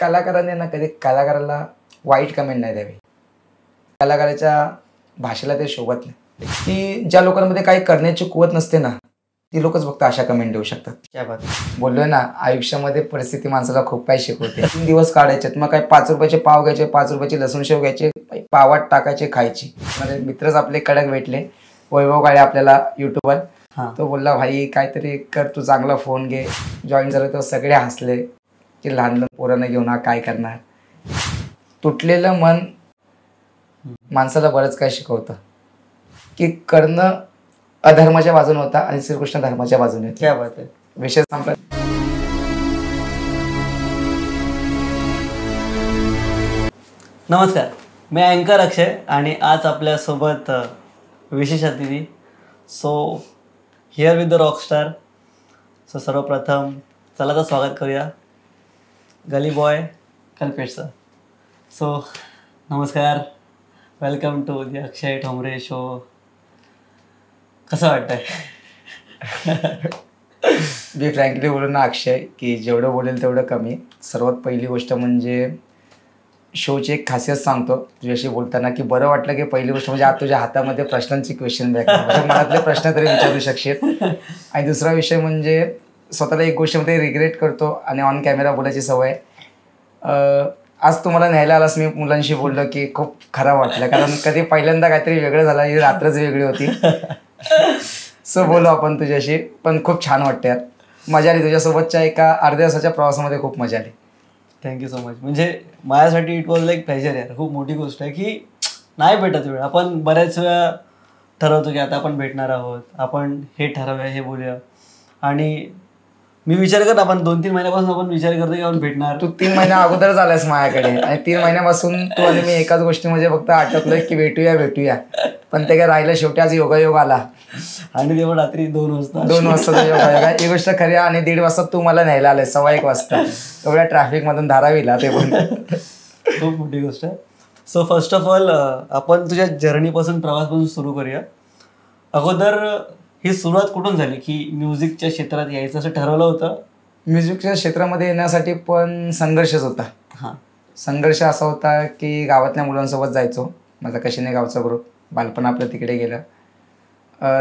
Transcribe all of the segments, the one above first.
कलाकाराने ना कधी कलाकाराला वाईट कमेंट नाही द्यावी. कलाकाराच्या भाषेला ते शोभत नाही. की ज्या लोकांमध्ये काही करण्याची कुवत नसते ना, ती लोकच फक्त अशा कमेंट देऊ शकतात. क्या बात आहे. बोललोय ना, आयुष्यामध्ये परिस्थिती माणसाला खूप काही शिकवते. 3 दिवस काढायचे, मग काय 5 रुपयाचे पाव घ्यायचे, 5 रुपयाची लसूण शेव घ्यायचे, पावात टाकायचे, खायची. माझे मित्रच आपले कडक भेटले, वैभव काळे आपल्याला युट्यूबर. तो बोलला, भाई काहीतरी कर, तू चांगला फोन घे. जॉईन झालं तर सगळे हसले की लहान लहान पोरांना घेऊन हा काय करणार. तुटलेलं मन माणसाला बरंच काय शिकवतं, की करणं अधर्माच्या बाजूने होता आणि श्रीकृष्ण धर्माच्या बाजूने. क्या बात आहे. विषय संपला. नमस्कार, मी अँकर अक्षय आणि आज आपल्यासोबत विशेष अतिथी. So here with the rockstar. So सर्वप्रथम चला तर स्वागत करूया gully boy Kalpesh sir. So नमस्कार, welcome to the Akshay Thombre show. कसं वाटतंय? मी फ्रँकली बोलू ना अक्षय, की जेवढं बोलेल तेवढं कमी. सर्वात पहिली गोष्ट म्हणजे शोची एक खासियत सांगतो तुझ्याशी बोलताना, की बरं वाटलं की पहिली गोष्ट म्हणजे आज तुझ्या हातामध्ये प्रश्नांची क्वेश्चन बॅग, म्हणजे मनातले प्रश्न तरी विचारू शकशील. आणि दुसरा विषय म्हणजे स्वतःला एक गोष्टीमध्ये रिग्रेट करतो आणि ऑन कॅमेरा बोलायची सवय. आज तुम्हाला न्यायला आलास, मी मुलांशी बोललो की खूप खराब वाटलं, कारण कधी पहिल्यांदा काहीतरी वेगळं झालं, ही रात्रच वेगळी होती. सो बोलू आपण तुझ्याशी, पण खूप छान वाटतं यार. मजा आली तुझ्यासोबतच्या एका अर्ध्या तासाच्या प्रवासामध्ये, खूप मजा आली. Thank you so much. म्हणजे माझ्यासाठी इट वॉज लाईक प्लेजर यार. खूप मोठी गोष्ट आहे की नाही भेटत वेळ. आपण बऱ्याच वेळा ठरवतो की आता आपण भेटणार आहोत, आपण हे ठरवूया, हे बोलूया. आणि मी विचार करत, आपण 2-3 महिन्यापासून आपण विचार करतो की आपण भेटणार. तू 3 महिन्या अगोदर झालास माझ्याकडे आणि 3 महिन्यापासून तू आणि मी एकाच गोष्टी म्हणजे फक्त आटकलोय की भेटूया. पण ते काय राहिलं, शेवटी आज योगायोग आला. आणि तेव्हा रात्री 2 वाजता 2 वाजता योगायोग. ही गोष्ट खरी आहे. आणि 1:30 वाजता तू मला न्यायला आलाय, 1:15 वाजता एवढ्या ट्रॅफिकमधून धारावीला. ते पण खूप मोठी गोष्ट आहे. सो फर्स्ट ऑफ ऑल आपण तुझ्या जर्नीपासून, प्रवासपासून सुरू करूया. अगोदर ही सुरुवात कुठून झाली की म्युझिकच्या क्षेत्रात यायचं असं ठरवलं होतं? म्युझिकच्या क्षेत्रामध्ये येण्यासाठी पण संघर्षच होता. संघर्ष असा होता की गावातल्या मुलांसोबत जायचो. माझा कशीने गावचा ग्रुप, बालपण आपलं तिकडे गेलं.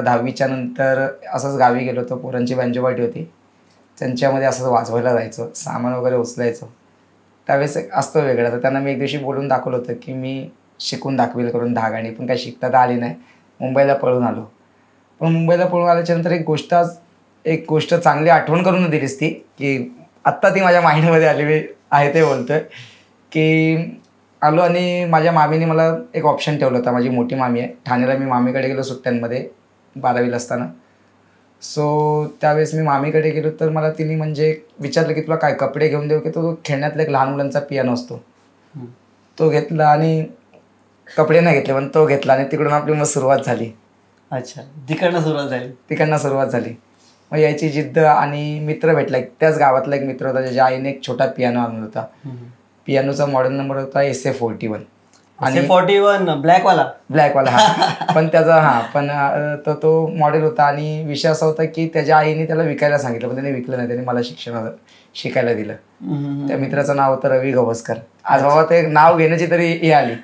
10वीच्या नंतर असंच गावी गेलो होतो, पोरांची बँजो पार्टी होती, त्यांच्यामध्ये असंच वाजवायला जायचं, सामान वगैरे उचलायचं. त्यावेळेस असतो वेगळा. तर त्यांना मी एक दिवशी बोलून दाखवलं होतं की मी शिकून दाखवेल करून 10 गाणी, पण काही शिकता तर आली नाही. मुंबईला पळून आलो. पण मुंबईला पळून आल्याच्या नंतर एक गोष्ट चांगली आठवण करून दिलीस ती, की आत्ता ती माझ्या माइंडमध्ये आली आहे. ते बोलतोय की आलो आणि माझ्या मामीने मला एक ऑप्शन ठेवलं होता. माझी मोठी मामी आहे ठाण्याला. मी मामीकडे गेलो सुट्ट्यांमध्ये 12वीला असताना. सो त्यावेळेस मी मामीकडे गेलो तर मला तिने म्हणजे विचारलं की तुला काय कपडे घेऊन देऊ, की तो खेळण्यातला एक लहान मुलांचा पियानो असतो तो घेतला. आणि कपडे नाही घेतले पण तो घेतला आणि तिकडून आपली मग सुरुवात झाली. अच्छा, तिकडनं सुरुवात झाली. मग यायची जिद्द. आणि मित्र भेटला, त्याच गावातला एक मित्र होता, ज्याच्या आईने एक छोटा पियानो आणला होता. पियानोचा मॉडेल नंबर होता SA41. आणि 41 ब्लॅकवाला. हा. पण त्याचा पण तो मॉडेल होता. आणि विषय असा होता की त्याच्या आईने त्याला विकायला सांगितलं, पण त्याने विकलं नाही. त्याने मला शिकायला दिलं. त्या मित्राचं नाव होतं रवी गवस्कर. आज बाबा ते नाव घेण्याची तरी हे आली,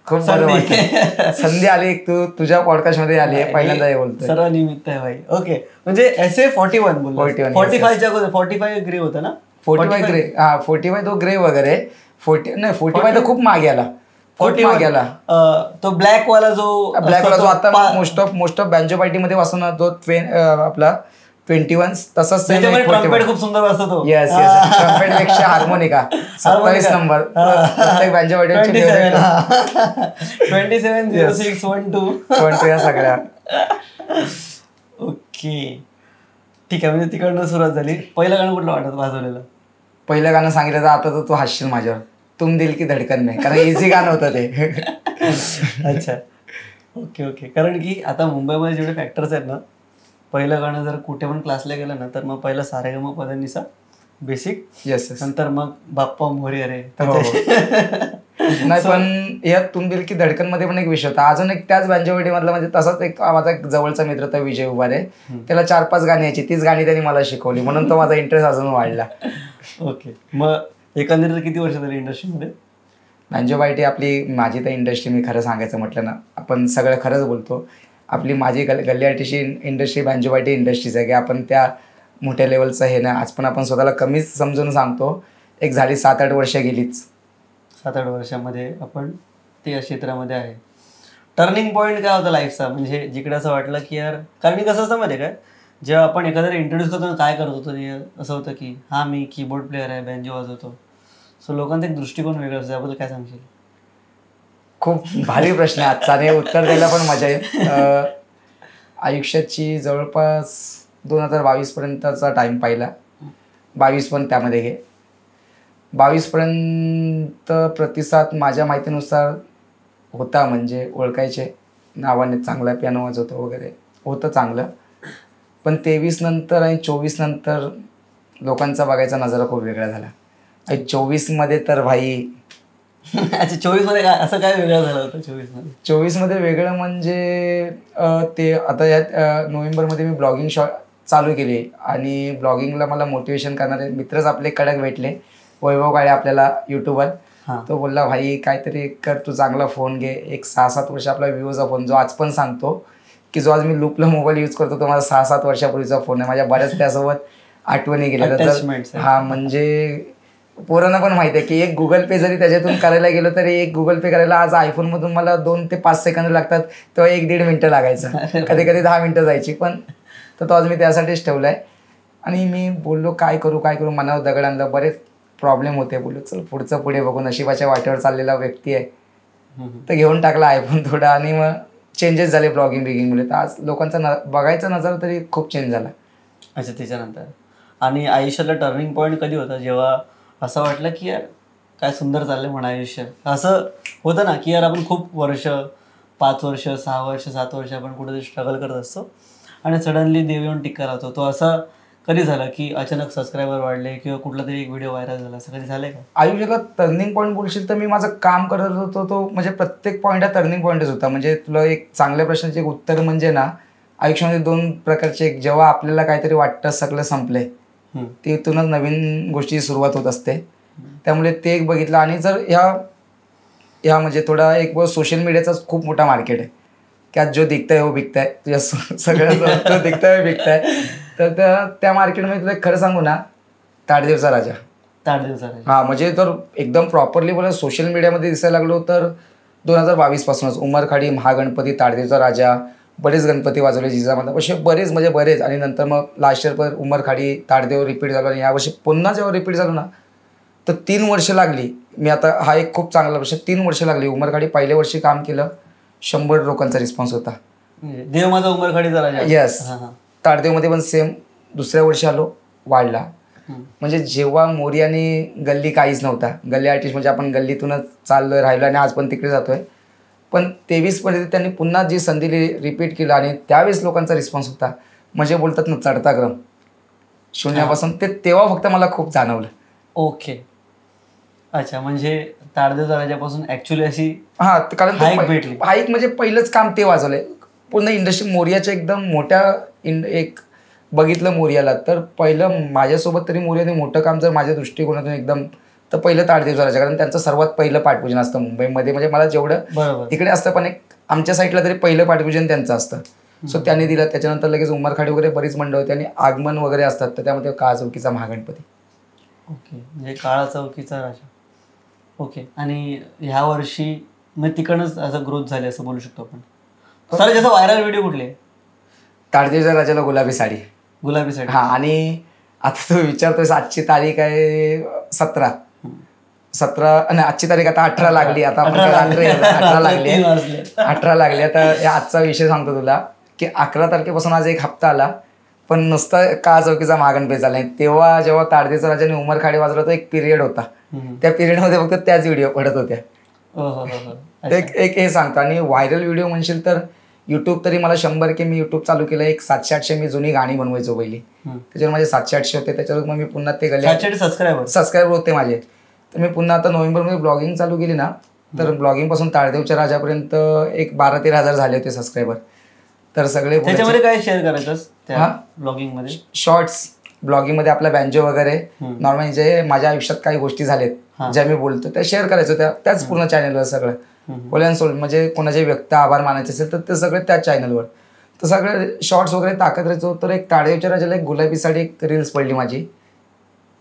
खूप बरं वाटलं. संधी आली, तू तुझ्या पॉडकास्ट मध्ये आली आहे, पहिल्यांदा हे बोलतोय. सर्व निमित्त आहे भाई. ओके, म्हणजे SA41 बोललो. 45च्या अगोदर 45 ग्रे होतं ना? 45 ग्रे. 45 तो ग्रे वगैरे. 45 तर खूप मागे आला. तो ब्लॅकवाला जो आता मोस्ट ऑफ बँजो पार्टी मध्ये वाजतो ना, तो आपला 21 तसंच ट्रम्पेट खूप सुंदर वाजतो तो. येस ट्रम्पेट पेक्षा हार्मोनिका 27 नंबर प्रत्येक बँजो पार्टी 270612 या सगळ्या. ओके, ठीक आहे. म्हणजे तिकडनं सुरुवात झाली. पहिलं गाणं कुठलं वाजवलेलं? पहिलं गाणं सांगितलं तर आता तर तू हसशील माझ्यावर, तुम दिल की धडकन में, कारण इझी गाणं होतं ते. अच्छा, ओके. कारण की आता मुंबईमध्ये जेवढे फॅक्टर्स आहेत ना, पहिलं गाणं जर कुठे पण क्लासला गेलं ना, तर मग पहिलं सारेगमपधनिसा बेसिक. येस. नंतर मग बाप्पा मोरी रे. नाही पण या तुम दिल की धडकन मध्ये पण एक विषय होता. अजून एक त्याच बँजोवाडी मधला म्हणजे तसाच एक माझा एक जवळचा मित्र होता विजय उभारे. त्याला 4-5 गाणी यायची, तीच गाणी त्यांनी मला शिकवली, म्हणून तो माझा इंटरेस्ट अजून वाढला. ओके, मग एकंदरीत किती वर्ष झाली इंडस्ट्रीमध्ये? बँजो बाईटी आपली माझी तर इंडस्ट्री, मी खरं सांगायचं म्हटलं ना, आपण सगळं खरंच बोलतो. आपली माझी गल्ली आर्टिस्टची इंडस्ट्री बँजो बाईटी इंडस्ट्रीज आहे की आपण त्या मोठ्या लेवलचं हे ना, आज पण आपण स्वतःला कमीच समजून सांगतो. एक झाली 7-8 वर्ष गेलीच. 7-8 वर्षामध्ये आपण त्या क्षेत्रामध्ये आहे. टर्निंग पॉईंट काय होता लाईफचा, म्हणजे जिकडे असं वाटलं की यार, कारण कसं असतं माहिती आहे काय, जेव्हा आपण एखाद्याला इंट्रोड्यूस करतो काय करत होतो असं होतं की हां मी कीबोर्ड प्लेअर आहे, बँजो वाजवतो. सो लोकांचा एक दृष्टिकोन वेगळा असतो. त्याबद्दल काय सांगशील? खूप भारी प्रश्न आहे आजचा आणि उत्तर द्यायला पण मजा येईल. आयुष्याची जवळपास 2022 पर्यंतचा टाईम पाहिला. 22 पण त्यामध्ये घे. 22 पर्यंत प्रतिसाद माझ्या माहितीनुसार होता, म्हणजे ओळखायचे नावाने, चांगला पियानो वाजवतो वगैरे होतं चांगलं. पण 23 नंतर आणि 24 नंतर लोकांचा बघायचा नजरा खूप वेगळा झाला. आणि 24मध्ये तर भाई अच्छा, 24मध्ये काय असं काय वेगळं झालं होतं? 24मध्ये वेगळं म्हणजे ते आता यात नोव्हेंबरमध्ये मी ब्लॉगिंग चालू केली आणि ब्लॉगिंगला मला मोटिवेशन करणारे मित्रच आपले कडक भेटले. वैभव काळे आपल्याला यूट्यूबर, तो बोलला भाई काहीतरी कर, तू चांगला फोन घे. एक 6-7 वर्ष आपला विवोचा फोन, जो आज पण सांगतो की जो आज मी लूपला मोबाईल यूज करतो, तो माझा 6-7 वर्षापूर्वीचा फोन आहे. माझ्या बऱ्याच त्यासोबत आठवणी गेल्या. हा, म्हणजे पोरांना पण माहिती आहे की एक गुगल पे जरी त्याच्यातून करायला गेलो तरी एक गुगल पे करायला आज आयफोनमधून मला 2 ते 5 सेकंद लागतात, तेव्हा 1-1.5 मिनटं लागायचं, कधी कधी 10 मिनटं जायची. पण तो आज मी त्यासाठीच ठेवला आहे. आणि मी बोललो काय करू, मनावर दगड आणलं, बरेच प्रॉब्लेम होते. बोललो चल पुढचं पुढे बघू, नशिबाच्या वाटेवर चाललेला व्यक्ती आहे, तर घेऊन टाकला आयफोन थोडा. आणि मग चेंजेस झाले ब्लॉगिंग तर आज लोकांचा बघायचा नजर तरी खूप चेंज झाला. अच्छा, त्याच्यानंतर आणि आयुष्यातला टर्निंग पॉईंट कधी होता जेव्हा असं वाटलं की यार काय सुंदर चाललंय म्हणा आयुष्य? असं होतं ना की यार आपण खूप वर्ष, 5 वर्ष, 6 वर्ष, 7 वर्ष आपण कुठेतरी स्ट्रगल करत असतो आणि सडनली देव येऊन टिक्का राहतो. तो असं कधी झाला की अचानक सबस्क्रायबर वाढले किंवा कुठला तरी एक व्हिडिओ व्हायरल झाला, असं कधी झालंय का? आयुष्याला टर्निंग पॉईंट बोलशील तर मी माझं काम करत होतो, तो म्हणजे प्रत्येक पॉईंट हा टर्निंग पॉईंटच होता. म्हणजे तुला एक चांगल्या प्रश्नाचे एक उत्तर म्हणजे ना, आयुष्यामध्ये 2 प्रकारचे, एक जेव्हा आपल्याला काहीतरी वाटतं सगळं संपलंय, तिथूनच नवीन गोष्टी सुरुवात होत असते. त्यामुळे ते एक बघितलं. आणि जर ह्या म्हणजे थोडा एक सोशल मीडियाचाच खूप मोठा मार्केट आहे की आज जो दिखताय हो बिकताय, तुझ्या सगळं जो दिखताय बिकताय. तर त्या मार्केटमध्ये तुला खरं सांगू ना, ताडदेवचा राजा. हां, म्हणजे तर एकदम प्रॉपरली बोला सोशल मीडियामध्ये दिसायला लागलो तर 2022 पासूनच उमरखाडी, महागणपती, ताडदेवचा राजा, बरेच गणपती वाजवले जिजामाता, असे बरेच म्हणजे बरेच. आणि नंतर मग लास्ट इयर पर उमरखाडी, ताडदेव रिपीट झालो. आणि यावर्षी पुन्हा जेव्हा रिपीट झालो ना, तर 3 वर्ष लागली. मी आता हा एक खूप चांगला वर्ष, 3 वर्ष लागली. उमरखाडी पहिल्या वर्षी काम केलं, 100 लोकांचा रिस्पॉन्स होता. देव माझा उमरखाडीचा राजा. येस. ताडदेवमध्ये पण सेम दुसऱ्या वर्षी आलो, वाढला. म्हणजे जेव्हा मोरियाने गल्ली काहीच नव्हता, गल्ली आर्टिस्ट म्हणजे आपण गल्लीतूनच चाललोय राहिलो आणि आज पण तिकडे जातोय. पण 23 पर्यंत त्यांनी पुन्हा जी संधी रिपीट केलं आणि त्यावेळेस लोकांचा रिस्पॉन्स होता. म्हणजे बोलतात ना चढता क्रम, शून्यापासून ते तेव्हा फक्त मला खूप जाणवलं. ओके, अच्छा, म्हणजे ताडदेवचा राजापासून ऍक्च्युअली अशी कारण हाईक म्हणजे पहिलंच काम ते वाजवलंय. पूर्ण इंडस्ट्री मोरियाच्या एकदम मोठ्या एक बघितलं मोरियाला, तर पहिलं माझ्यासोबत तरी मोरियाने मोठं काम जर माझ्या दृष्टिकोनातून एकदम, तर पहिलं ताडदेवचा राजा. कारण त्यांचं सर्वात पहिलं पाठपूजन असतं मुंबईमध्ये. म्हणजे मला जेवढं तिकडे असतं पण एक आमच्या साईडला तरी पहिलं पाठपूजन त्यांचं असतं. सो त्यांनी दिलं. त्याच्यानंतर लगेच उमरखाडी वगैरे बरीच मंडळ होती आणि आगमन वगैरे असतात, तर त्यामध्ये काळा चौकीचा महागणपती. ओके, म्हणजे काळा चौकीचा राजा. ओके, आणि ह्या वर्षी मग तिकडनंच असं ग्रोथ झाली असं बोलू शकतो आपण. सर जसं व्हायरल व्हिडिओ कुठले? ताडदेवच्या राजाला गुलाबी साडी. हां, आणि आता तू विचारतोय आजची तारीख आहे 17 आणि आजची तारीख आता 18 लागली. आता 18 लागली. आता आजचा विषय सांगतो तुला की 11 तारखेपासून आज एक हप्ता आला, पण नुसता काळा चौकीचा महागणपती झाला. तेव्हा जेव्हा ताडदेवचा राजाने उमरखाडी वाजवला तो एक पिरियड होता, त्या पिरियडमध्ये फक्त त्याच व्हिडिओ पडत होत्या. एक हे सांगतो. आणि व्हायरल व्हिडिओ म्हणशील तर यूट्यूब तरी मला 100 मी यूट्यूब चालू केलं. एक 700-800 मी जुनी गाणी बनवायचो पहिली, त्याच्यावर माझे 700-800 होते. त्याच्यावर मग मी पुन्हा ते सबस्क्रायबर होते माझे. तर मी पुन्हा आता नोव्हेंबरमध्ये ब्लॉगिंग चालू केली ना, तर ब्लॉगिंग पासून ताडदेवच्या राजापर्यंत एक 12-13 हजार झाले होते सबस्क्रायबर. तर सगळे त्याच्यामध्ये काय शेअर करायचं त्या ब्लॉगिंग मध्ये? शॉर्ट्स, ब्लॉगिंगमध्ये आपला बँजो वगैरे नॉर्मली जे माझ्या आयुष्यात काही गोष्टी झालेत ज्या मी बोलतो त्या शेअर करायचो त्याच पूर्ण चॅनलवर सगळं बोल सोल. म्हणजे कोणाचे व्यक्त आभार मानायचे असेल तर ते सगळे त्याच चॅनलवर. तर सगळे शॉर्ट्स वगैरे टाकत राहायचो. तर एक ताडेच्या राजाला एक गुलाबी साडी एक रील्स पडली माझी,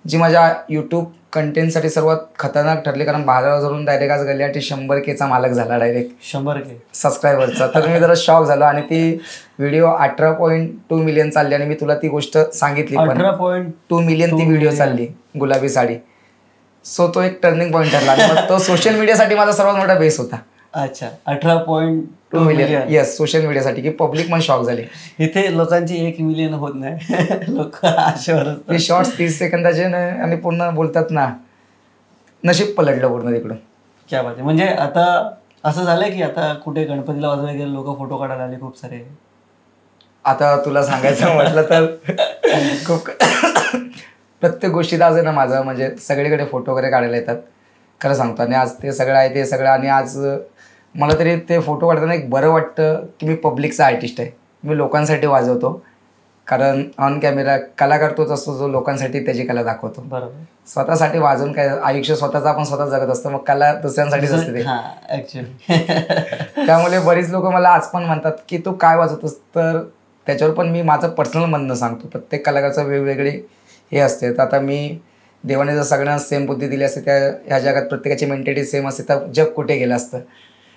जी माझ्या यूट्यूब कंटेंटसाठी सर्वात खतरनाक ठरली. कारण 12,000वरून डायरेक्ट आज गल्ली 100Kचा मालक झाला डायरेक्ट 100K सबस्क्रायबरचा. तर मी जरा शॉक झालो आणि ती व्हिडिओ 18.2 मिलियन चालली. आणि मी तुला ती गोष्ट सांगितली पण 18.2 मिलियन ती व्हिडिओ चालली गुलाबी साडी. सो तो एक टर्निंग पॉईंट ठरला. आणि मग तो सोशल मीडियासाठी माझा सर्वात मोठा बेस होता. अच्छा 18.2 मिलियन. येस, सोशल मीडियासाठी की पब्लिक पण शॉक झाली. इथे लोकांची 1 मिलियन होत नाही. लोक आशेवर शॉर्ट्स 30 सेकंदाचे आणि पूर्ण बोलतात ना, नशीब पलटलं पूर्ण तिकडून. क्या बात आहे. म्हणजे आता असं झालंय की आता कुठे गणपतीला वाजवायला गेले लोक फोटो काढायला आले खूप सारे. आता तुला सांगायचं म्हटलं तर खूप प्रत्येक गोष्टीत आज आहे ना माझं म्हणजे सगळीकडे फोटो वगैरे काढायला येतात खरं सांगतो. आणि आज ते सगळं आहे ते सगळं. आणि आज मला तरी ते फोटो काढताना एक बरं वाटतं की मी पब्लिकचा आर्टिस्ट आहे. मी लोकांसाठी वाजवतो. कारण ऑन कॅमेरा कलाकार तोच असतो जो लोकांसाठी त्याची कला दाखवतो. बरोबर. स्वतःसाठी वाजवून काय आयुष्य स्वतःचं आपण स्वतः जगत असतो. मग कला दुसऱ्यांसाठीच असते ते. ऍक्च्युअली त्यामुळे बरीच लोक मला आज पण म्हणतात की तू काय वाजवतोस. तर त्याच्यावर पण मी माझं पर्सनल म्हणणं सांगतो. प्रत्येक कलाकाराचं वेगवेगळे हे असते. तर आता मी देवाने जर सगळ्यांना सेम बुद्धी दिली असते त्या ह्या जगात प्रत्येकाची मेंटॅलिटी सेम असते तर जग कुठे गेलं असतं.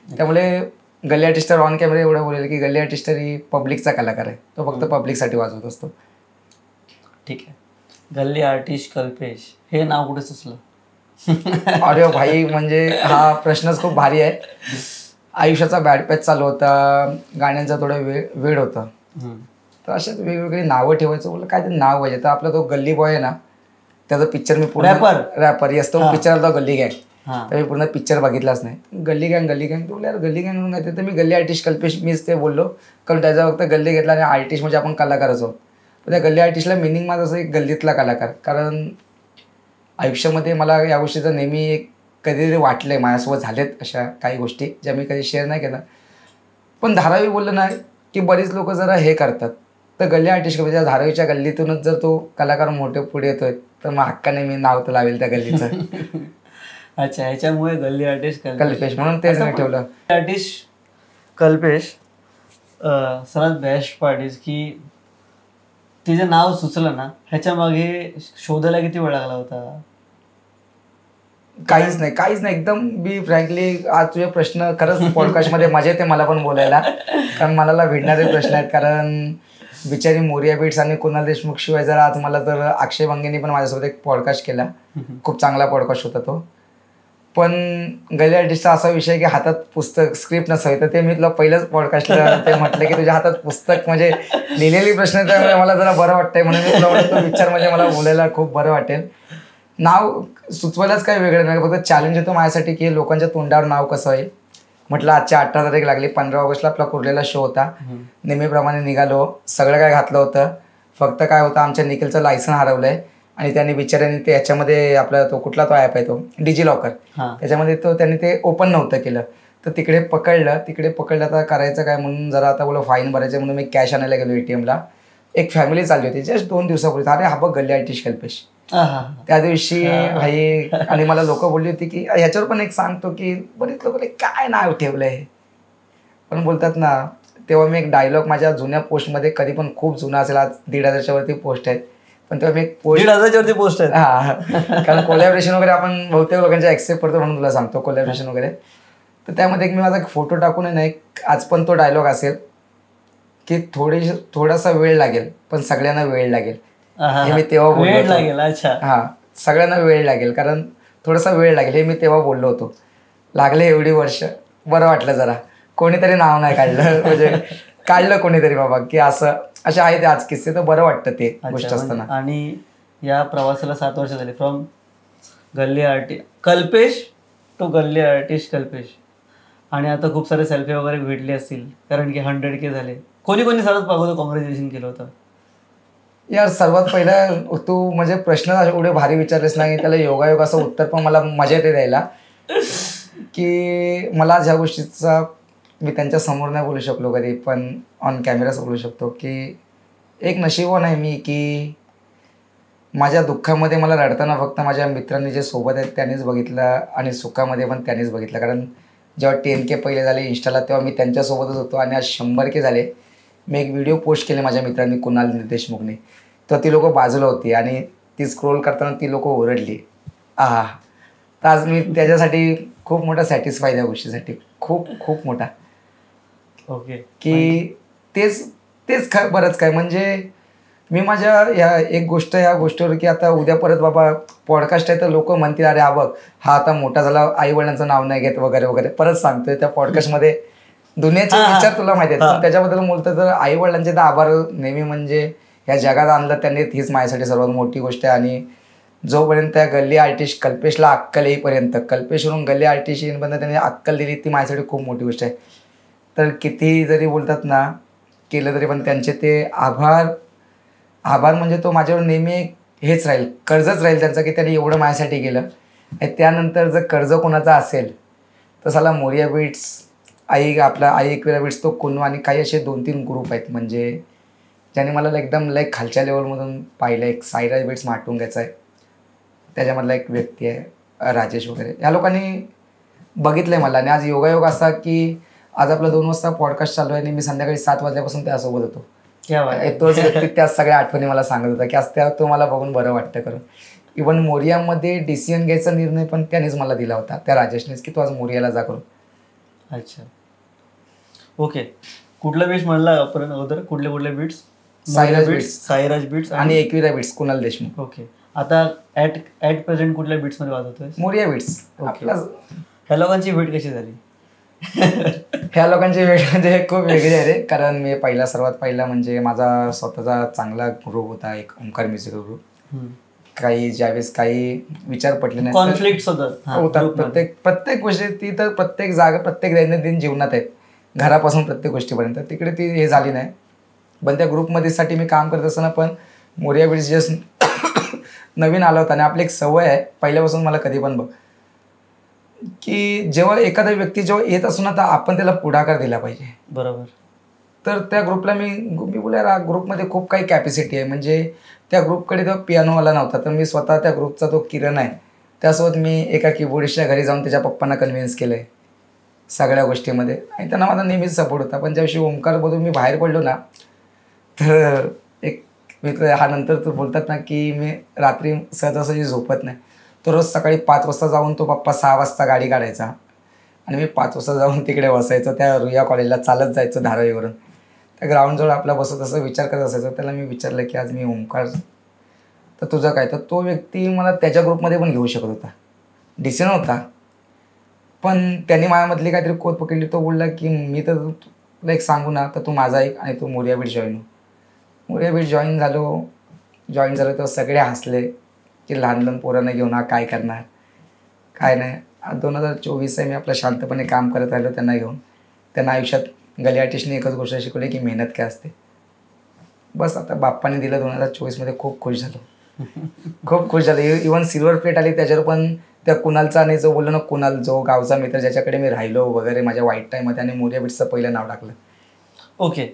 त्यामुळे गल्ली आर्टिस्टर ऑन कॅमेरा एवढं बोलेल की गल्ली आर्टिस्टर ही पब्लिकचा कलाकार आहे. तो फक्त पब्लिकसाठी वाजवत असतो. ठीक आहे. गल्ली आर्टिस्ट कल्पेश हे नाव कुठे सुचलं? अरे भाई म्हणजे हा प्रश्नच खूप भारी आहे. आयुष्याचा बॅड पॅच चालू होता, गाण्यांचा थोडा वेळ होता. तर अशाच वेगवेगळी नावं ठेवायचं. बोललं काय ते नाव पाहिजे. तर आपला तो गल्ली बॉय आहे ना त्याचा पिक्चर मी पूर्ण रॅपर येस तो पिक्चर आला गल्ली गँग. तर मी पूर्ण पिक्चर बघितलाच नाही. गल्ली गँग तर बोलले यार गल्ली गँग म्हणून काय. तर मी गल्ली आर्टिस्ट कल्पेश मीच ते बोललो. कारण त्याचा फक्त गल्ली घेतला आणि आर्टिस्ट म्हणजे आपण कलाकारच आहोत. तर त्या गल्ली आर्टिस्टला मिनिंग माझं असं एक गल्लीतला कलाकार. कारण आयुष्यामध्ये मला या गोष्टीचं नेहमी एक कधीतरी वाटलं आहे माझ्यासोबत झालेत अशा काही गोष्टी ज्या मी कधी शेअर नाही केल्या. पण धारावी बोललं ना की बरीच लोक जरा हे करतात. तर गल्ली आर्टिस्ट म्हणजे धारावीच्या गल्लीतूनच जर तो कलाकार मोठे पुढे येतोय तर मग हक्काने मी नाव तर लावेल त्या गल्लीचं. अच्छा ह्याच्यामुळे गल्ली आर्टिस्ट कल्पेश म्हणून तेच नाही ठेवलं. आर्टिस्ट कल्पेश सर्वात बेस्ट पार्ट इज की तिचं नाव सुचलं ना ह्याच्या मागे शोधायला किती वेळ लागला होता? काहीच नाही एकदम बी फ्रँकली. आज तुझे प्रश्न खरंच पॉडकास्टमध्ये मजा येते मला पण बोलायला. कारण मला भेटणारे प्रश्न आहेत. कारण बिचारी मोरिया बीट्स आणि कुणाल देशमुख शिवाय जर आज मला तर अक्षय बंगेनी पण माझ्यासोबत एक पॉडकास्ट केला. खूप चांगला पॉडकास्ट होता तो. पण गल्ली आर्टिस्टचा असा विषय की हातात पुस्तक स्क्रिप्ट नसावी. तर ते मी तुला पहिलंच पॉडकास्टला ते म्हटलं की तुझ्या हातात पुस्तक म्हणजे लिहिलेली प्रश्न त्यामुळे मला जरा बरं वाटतंय. म्हणून मी तुला तो विचार म्हणजे मला बोलायला खूप बरं वाटेल. नाव सुचवायलाच काही वेगळं नाही. फक्त चॅलेंज होतं माझ्यासाठी की लोकांच्या तोंडावर नाव कसं आहे. म्हटलं आजची 18 तारीख लागली. 15 ऑगस्टला आपला कुर्लेला शो होता. नेहमीप्रमाणे निघालो. सगळं काय घातलं होतं. फक्त काय होतं आमच्या निखिलचं लायसन हरवलंय आणि त्यांनी बिचाऱ्यांनी ते याच्यामध्ये आपला तो कुठला तो ॲप आहे तो डिजिलॉकर त्याच्यामध्ये तो त्यांनी ते ओपन नव्हतं केलं. तर तिकडे पकडलं आता करायचं काय म्हणून जरा आता बोला फाईन भरायचं म्हणून मी कॅश आणायला गेलो ATMला. एक फॅमिली चालली होती जस्ट 2 दिवसापूर्वी. अरे हा बघ गल्ली आर्टिस्ट कल्पेश. त्या दिवशी भाई आणि मला लोक बोलली होती की ह्याच्यावर पण एक सांगतो की बरेच लोक काय नाव ठेवलंय. पण बोलतात ना तेव्हा मी एक डायलॉग माझ्या जुन्या पोस्टमध्ये कधी पण खूप जुना असेल आज 1,500च्या वरती पोस्ट आहेत. पण तेव्हा मी एक पोस्ट 1,500च्या वरती पोस्ट आहे. हा कारण कोलॅबरेशन वगैरे आपण बहुतेक लोकांच्या ऍक्सेप्ट करतो म्हणून तुला सांगतो कोलॅबरेशन वगैरे. तर त्यामध्ये एक मी माझा फोटो टाकून आहे ना एक आज पण तो डायलॉग असेल की थोडासा वेळ लागेल पण सगळ्यांना वेळ लागेल. हे मी तेव्हा बोललो होतो. हा सगळ्यांना वेळ लागेल कारण थोडासा वेळ लागेल हे मी तेव्हा बोललो होतो. लागले एवढी वर्ष बरं वाटलं जरा. कोणीतरी नाव नाही काढलं म्हणजे काढलं कोणीतरी बाबा की असं असे आहेत आज किस्से. तर बरं वाटतं ते गोष्ट असताना. आणि या प्रवासाला 7 वर्ष झाली फ्रॉम गल्ली आर्टिस्ट कल्पेश टू गल्ली आर्टिस्ट कल्पेश. आणि आता खूप सारे सेल्फी वगैरे भेटले असतील कारण की 100K झाले. कोणी सर्वात पागोदर कॉंग्रॅच्युलेशन केलं होतं? यार सर्वात पहिला तू म्हणजे प्रश्न एवढे भारी विचारलेस नाही त्याला योगायोग असं उत्तर पण मला मजा येते द्यायला की मला ज्या गोष्टीचा मी त्यांच्या समोर नाही बोलू शकलो कधी पण ऑन कॅमेराच बोलू शकतो की एक नशीबवान आहे मी की माझ्या दुःखामध्ये मला रडताना फक्त माझ्या मित्रांनी जे सोबत आहेत त्यांनीच बघितलं आणि सुखामध्ये पण त्यांनीच बघितलं. कारण जेव्हा 10K पहिले झाले इंस्टाला तेव्हा मी त्यांच्यासोबतच होतो आणि आज 100K झाले. मी एक व्हिडिओ पोस्ट केले माझ्या मित्रांनी कुणाल देशमुखने, तर ती लोकं बाजूला होती आणि ती स्क्रोल करताना ती लोकं ओरडली. आहा, तर आज मी त्याच्यासाठी खूप मोठा सॅटिस्फाय त्या गोष्टीसाठी, खूप खूप मोठा. ओके. की तेच तेच बरंच काय म्हणजे मी माझ्या या गोष्टीवर की आता उद्या परत बाबा पॉडकास्ट आहे तर लोक म्हणतील अरे हा बघ हा आता मोठा झाला आईवडिलांचं नाव नाही घेत वगैरे वगैरे. परत सांगतोय त्या पॉडकास्टमध्ये दुनियाचे विचार तुला माहिती आहेत, त्याच्याबद्दल बोलतं तर आईवडिलांचे तर आभार नेहमी. म्हणजे या जगात आणलं त्यांनी, हीच माझ्यासाठी सर्वात मोठी गोष्ट आहे. आणि जोपर्यंत त्या गल्ली आर्टिस्ट कल्पेशला अक्कल येईपर्यंत, कल्पेशवरून गल्ली आर्टिस्ट येईपर्यंत त्यांनी अक्कल दिली, ती माझ्यासाठी खूप मोठी गोष्ट आहे. तर कितीही जरी बोलतात ना केलं तरी पण त्यांचे ते आभार म्हणजे तो माझ्यावर नेहमी हेच राहील, कर्जच राहील त्यांचं की त्यांनी एवढं माझ्यासाठी केलं. आणि त्यानंतर जर कर्ज कोणाचा असेल तर साला मोरिया बीट्स, आई एकविरा बीट्स, तो कुन्नू आणि काही असे 2-3 ग्रुप आहेत म्हणजे ज्याने मला एकदम खालच्या लेवलमधून पाहिलं. एक साईराज बीट्स माटुंग्याचा आहे, त्याच्यामधला एक व्यक्ती आहे राजेश वगैरे, या लोकांनी बघितलं आहे मला. आणि आज योगायोग असा की आज आपला 2 वाजता पॉडकास्ट चालू आहे आणि मी संध्याकाळी 7 वाजल्यापासून त्यासोबत होतो. तोच व्यक्ती त्याच सगळ्या आठवणी मला सांगत होता की आज तो मला बघून बरं वाटतं. करून इव्हन मोरियामध्ये डिसिजन घ्यायचा निर्णय पण त्यानेच मला दिला होता, त्या राजेशनेच, की तू आज मोरियाला जा करून. अच्छा, ओके. कुठला बीट्स म्हणला आपण अगोदर? कुठले बीट्स? साईराज बीट्स आणि एकविरा बीट्स कुणाल देशमुख. ओके. आता ॲट प्रेझेंट कुठल्या बीट्समध्ये वाजवतोय? मोरिया बीट्स. ह्या लोकांची भेट कशी झाली? ह्या लोकांची भेट म्हणजे खूप वेगळी आहे रे. कारण मी सर्वात पहिला म्हणजे माझा स्वतःचा चांगला ग्रुप होता, एक ओंकार म्युझिकल ग्रुप. काही ज्यावेळेस काही विचार पटले नाही, कॉन्फ्लिक्ट होतात प्रत्येक गोष्टी. ती तर प्रत्येक जागा प्रत्येक दैनंदिन जीवनात आहेत, घरापासून प्रत्येक गोष्टीपर्यंत. तिकडे ती हे झाली नाही. पण त्या ग्रुपमध्ये साठी मी काम करत असताना पण मोरिया बीट्स जस्ट नवीन आला होता. आणि आपली एक सवय आहे पहिल्यापासून, मला कधी पण बघ की जेव्हा एखादा व्यक्ती जेव्हा येत असतो ना तर आपण त्याला पुढाकार दिला पाहिजे. बरोबर. तर त्या ग्रुपला मी बोलला ग्रुपमध्ये खूप काही कॅपॅसिटी आहे. म्हणजे त्या ग्रुपकडे तो पियानोवाला नव्हता, तर मी स्वतः त्या ग्रुपचा तो किरण आहे त्यासोबत मी एका कीबोर्डिस्टच्या घरी जाऊन त्याच्या पप्पांना कन्व्हिन्स केलं आहे सगळ्या गोष्टीमध्ये. आणि त्यांना माझा नेहमीच सपोर्ट होता. पण ज्याविषयी ओंकारमधून मी बाहेर पडलो ना तर एक मित्र हा नंतर तो बोलतात ना की मी रात्री सहजासहजी झोपत नाही. तो रोज सकाळी 5 वाजता जाऊन तो पप्पा 6 वाजता गाडी काढायचा आणि मी 5 वाजता जाऊन तिकडे बसायचो. त्या रुया कॉलेजला चालत जायचो धारावीवरून. त्या ग्राउंडजवळ आपला बसत असं विचार करत असायचो. त्याला मी विचारलं की आज मी ओंकार, तर तुझं काय? तर तो व्यक्ती मला त्याच्या ग्रुपमध्ये पण घेऊ शकत होता, डिसिजन होता. पण त्यांनी माझ्यामधली काहीतरी कोत पकडली. तो बोलला की मी तर तुला एक सांगू ना, तर तू माझा एक आणि तू मोरिया बीट जॉईन हो. मोरिया बीट जॉईन झालो तर सगळे हसले की लहान लहान पोरांना घेऊन हा काय करणार, काय नाही. 2024 आहे, मी आपलं शांतपणे काम करत राहिलो त्यांना घेऊन. त्यांना आयुष्यात गली आर्टिस्टने एकच गोष्ट शिकवली की मेहनत काय असते. बस आता बाप्पाने दिलं 2024मध्ये खूप खुश झालो. खूप खुश झालो. इव्हन सिल्वर प्लेट आली त्याच्यावर पण त्या कुणालचा आणि जो बोललो ना कुणाल, जो गावचा मित्र ज्याच्याकडे मी राहिलो वगैरे माझ्या वाईट टाईममध्ये, आणि मोरिया बीट्सचं पहिलं नाव टाकलं. ओके.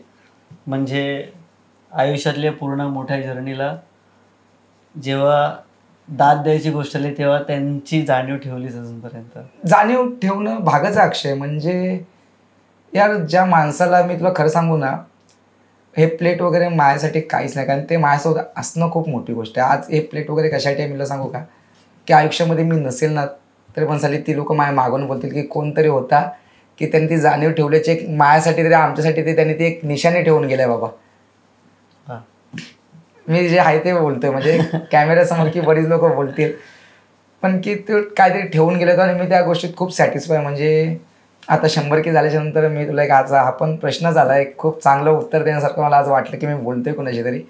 म्हणजे आयुष्यातल्या पूर्ण मोठ्या जर्नीला जेव्हा दाद द्यायची गोष्ट आली तेव्हा त्यांची जाणीव ठेवलीच अजूनपर्यंत. जाणीव ठेवणं भागच अक्षय. म्हणजे यार ज्या माणसाला मी तुला खरं सांगू ना, हे प्लेट वगैरे माझ्यासाठी काहीच नाही, कारण ते माझ्यासोबत असणं खूप मोठी गोष्ट आहे. आज हे प्लेट वगैरे कशासाठी आहे मी सांगू का, की आयुष्यामध्ये मी नसेल ना तरी पण झाली ती लोकं माझ्या मागून बोलतील की कोणतरी होता की त्यांनी ती जाणीव ठेवल्याची एक माझ्यासाठी तरी आमच्यासाठी ते त्यांनी ती एक निशाणी ठेवून गेलाय बाबा. मी जे आहे ते बोलतोय म्हणजे कॅमेऱ्यासमोर की बरीच लोक बोलतील, पण की ते काहीतरी ठेवून गेले. आणि मी त्या गोष्टीत खूप सॅटिस्फाय. म्हणजे आता 100K झाल्याच्या नंतर मी तुला एक आज हा पण प्रश्न झाला, एक खूप चांगलं उत्तर देण्यासारखं मला आज वाटलं की मी बोलतोय कोणाशी तरी,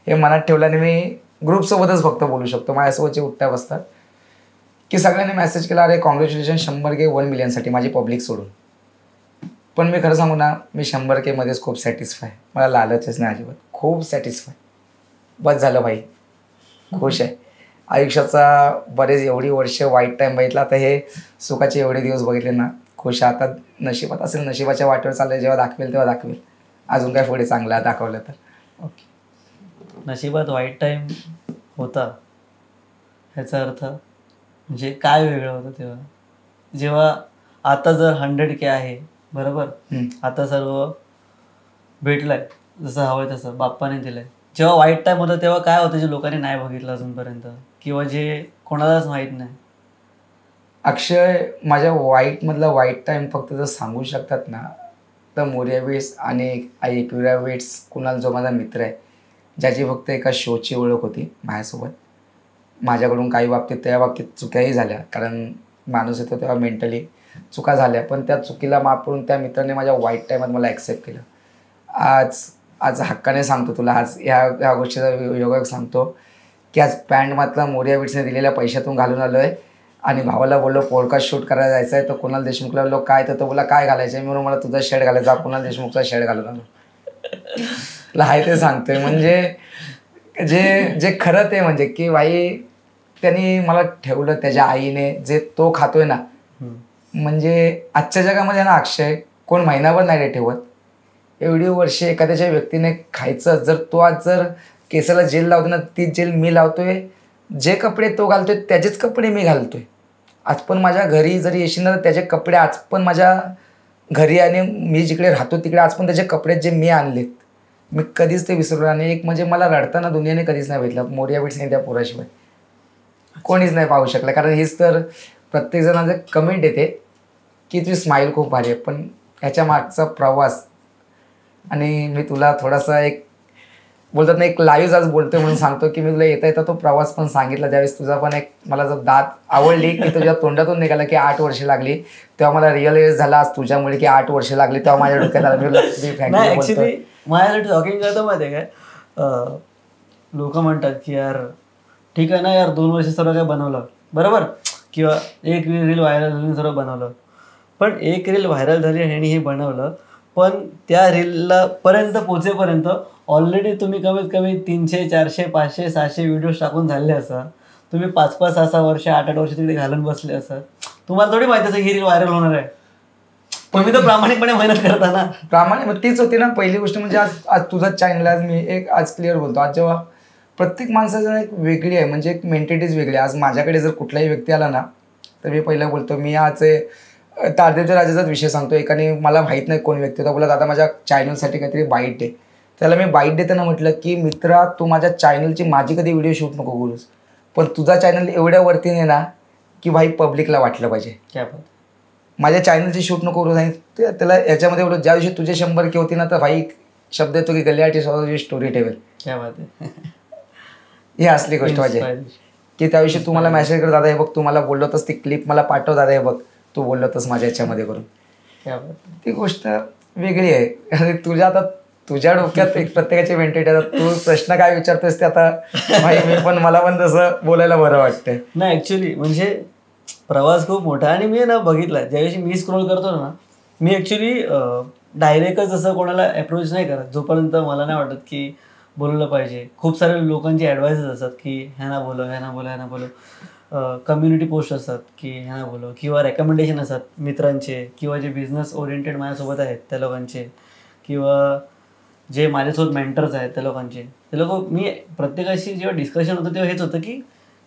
हे मनात ठेवलं. आणि मी ग्रुपसोबतच फक्त बोलू शकतो. माझ्यासोबतचे उठ्या बसतात की सगळ्यांनी मेसेज केला अरे कॉंग्रॅच्युलेशन 100K 1 मिलियनसाठी, माझी पब्लिक सोडून. पण मी खरं सांगू ना, मी 100K मध्येच खूप सॅटिस्फाय. मला लालचच नाही अजिबात, खूप सॅटिस्फाय. बस झालं भाई, खुश आहे. आयुष्याचा बरेच एवढी वर्ष वाईट टाईम बघितला, आता हे सुखाचे एवढे दिवस बघितले ना, खुश. आता नशिबात असेल, नशिबाच्या वाटेवर चाललं, जेव्हा दाखवेल तेव्हा दाखवेल. अजून काय पुढे चांगला दाखवलं तर. ओके. नशिबात वाईट टाईम होता ह्याचा अर्थ म्हणजे काय वेगळं होतं तेव्हा, जेव्हा आता जर 100K आहे बरोबर, आता सर्व भेटलंय जसं हवंय तसं बाप्पाने दिलंय, जेव्हा वाईट टाइम होता तेव्हा काय होतं जे लोकांनी नाही बघितलं अजूनपर्यंत किंवा जे कोणालाच माहीत नाही? अक्षय, माझ्या वाईटमधला वाईट टाईम फक्त जर सांगू शकतात ना तर मोरिया वेट्स आणि एकविरा वेट्स, कुणाल जो माझा मित्र आहे, ज्याची फक्त एका शोची ओळख होती माझ्यासोबत. माझ्याकडून काही बाबतीत त्या बाबतीत चुक्याही झाल्या, कारण माणूस येतो तेव्हा मेंटली चुका झाल्या, पण त्या चुकीला माफ करून त्या मित्राने माझ्या वाईट टाईमात मला ॲक्सेप्ट केलं. आज आज हक्काने सांगतो तुला, आज ह्या गोष्टीचा योग सांगतो की आज पॅन्टमधला मोरिया वेट्सने दिलेल्या पैशातून घालून आलो आहे आणि भावाला बोललो पॉडकास्ट शूट करायला जायचं आहे, तर कुणाल देशमुखला बोललो काय, तर तो बोला काय घालायचं आहे, मी म्हणून मला तुझा शर्ट घालायचा, कुणाल देशमुखचा शर्ट घालून आलो. तुला आहे ते सांगतोय. म्हणजे जे जे खरं ते म्हणजे की बाई त्यांनी मला ठेवलं त्याच्या आईने, जे तो खातोय ना, म्हणजे आजच्या जगामध्ये ना अक्षय कोण महिनाभर नाही रे ठेवत. एवढी वर्षे एखाद्याच्या व्यक्तीने खायचं, जर तो आज जर केसाला जेल लावतो ना, तीच जेल मी लावतोय. जे कपडे तो घालतोय त्याचेच कपडे मी घालतोय. आज पण माझ्या घरी जरी येशील ना तर त्याचे कपडे आज पण माझ्या घरी, आणि मी जिकडे राहतो तिकडे आज पण त्याचे कपडे जे मी आणलेत, मी कधीच ते विसरलो नाही. एक म्हणजे मला रडताना दुनियाने कधीच नाही भेटलं मोरिया वेट्स त्या पोराशिवाय कोणीच नाही पाहू शकलं. कारण हीच तर प्रत्येकजणाचं कमेंट येते की तुझी स्माईल खूप भारी आहे, पण ह्याच्या मागचा प्रवास, आणि मी तुला थोडासा एक बोलतात ना, एक लाईव्ह आज बोलतोय म्हणून सांगतो की मी तुला येता येता तो प्रवास पण सांगितला. ज्यावेळेस तुझा पण एक मला जर दात आवडली की तुझ्या तोंडातून निघाला की 8 वर्षे लागली, तेव्हा मला रिअलाइज झाला आज तुझ्यामुळे की 8 वर्षे लागली, तेव्हा माझ्या डोक्यात आलं. ऍक्च्युली माझ्यासाठी टॉकिंग करतो माहिती आहे काय, लोक म्हणतात की यार ठीक आहे ना यार, 2 वर्ष सर्व काय बनवलं बरोबर, किंवा एक रील व्हायरल झाली सर्व बनवलं, पण एक रील व्हायरल झाली आणि हे बनवलं, पण त्या रीलला पर्यंत पोचेपर्यंत ऑलरेडी तुम्ही कमीत कमी 300, 400, 500, 600 व्हिडिओज टाकून झाले असा, तुम्ही 5-5, 6-6 वर्ष, 8-8 वर्ष तिकडे घालून बसले असं, तुम्हाला थोडी माहिती असं ही रील व्हायरल होणार आहे. तुम्ही तर प्रामाणिकपणे मेहनत करता ना. प्रामाणिक तीच होती ना पहिली गोष्ट. म्हणजे आज तुझाच चॅनल, आज मी एक आज क्लिअर बोलतो, आज जेव्हा प्रत्येक माणसाचं एक वेगळी आहे, म्हणजे एक मेंटॅलिटीज वेगळी आहे. आज माझ्याकडे जर कुठलाही व्यक्ती आला ना तर मी पहिलं बोलतो, मी आज तारदेवच्या राजाचाच विषय सांगतो. एकाने मला माहीत नाही कोण व्यक्ती होता, बोला दादा माझ्या चॅनलसाठी काहीतरी बाईट दे. त्याला मी बाईट देताना म्हटलं की मित्रा, तू माझ्या चॅनलची माझी कधी व्हिडिओ शूट नको करूस, पण तुझा चॅनल एवढ्या वरतीने ना की भाई पब्लिकला वाटलं पाहिजे. क्या माझ्या चॅनलची शूट नको करू सांगितलं त्याला. याच्यामध्ये बोलतो ज्या दिवशी तुझे 100K होती ना तर भाई शब्द येतो की गलियाटी स्वतःची स्टोरी ठेवेल. क्या बात आहे. ही असली गोष्ट पाहिजे की त्याविषयी तू मला मेसेज कर, दादा हे बघ तू मला बोललो होतस, ती क्लिप मला पाठव, दादा हे बघ तू बोललो होतस माझ्या याच्यामध्ये करून. ती गोष्ट वेगळी आहे. आणि तुझ्या डोक्यात एक प्रत्येकाची मेंटॅलिटी आहे. तू प्रश्न काय विचारतोस ते आता मला पण तसं बोलायला बरं वाटतंय. नाही ॲक्च्युली म्हणजे प्रवास खूप मोठा, आणि मी ना बघितला ज्यावेळी मी स्क्रोल करतो ना, मी ॲक्च्युली डायरेक्टच असं कोणाला अप्रोच नाही करत जोपर्यंत मला नाही वाटत की बोललं पाहिजे. खूप सारे लोकांचे ॲडवाइसेस असतात की ह्यांना बोलो, ह्यांना बोलो, ह्यांना बोलो. कम्युनिटी पोस्ट असतात की ह्यांना बोलो, किंवा रेकमेंडेशन असतात मित्रांचे, किंवा जे बिझनेस ओरिएंटेड माझ्यासोबत आहेत त्या लोकांचे, किंवा जे माझ्यासोबत मेंटर्स आहेत त्या लोकांचे. ते लोक, मी प्रत्येकाशी जेव्हा डिस्कशन होतं तेव्हा हेच होतं की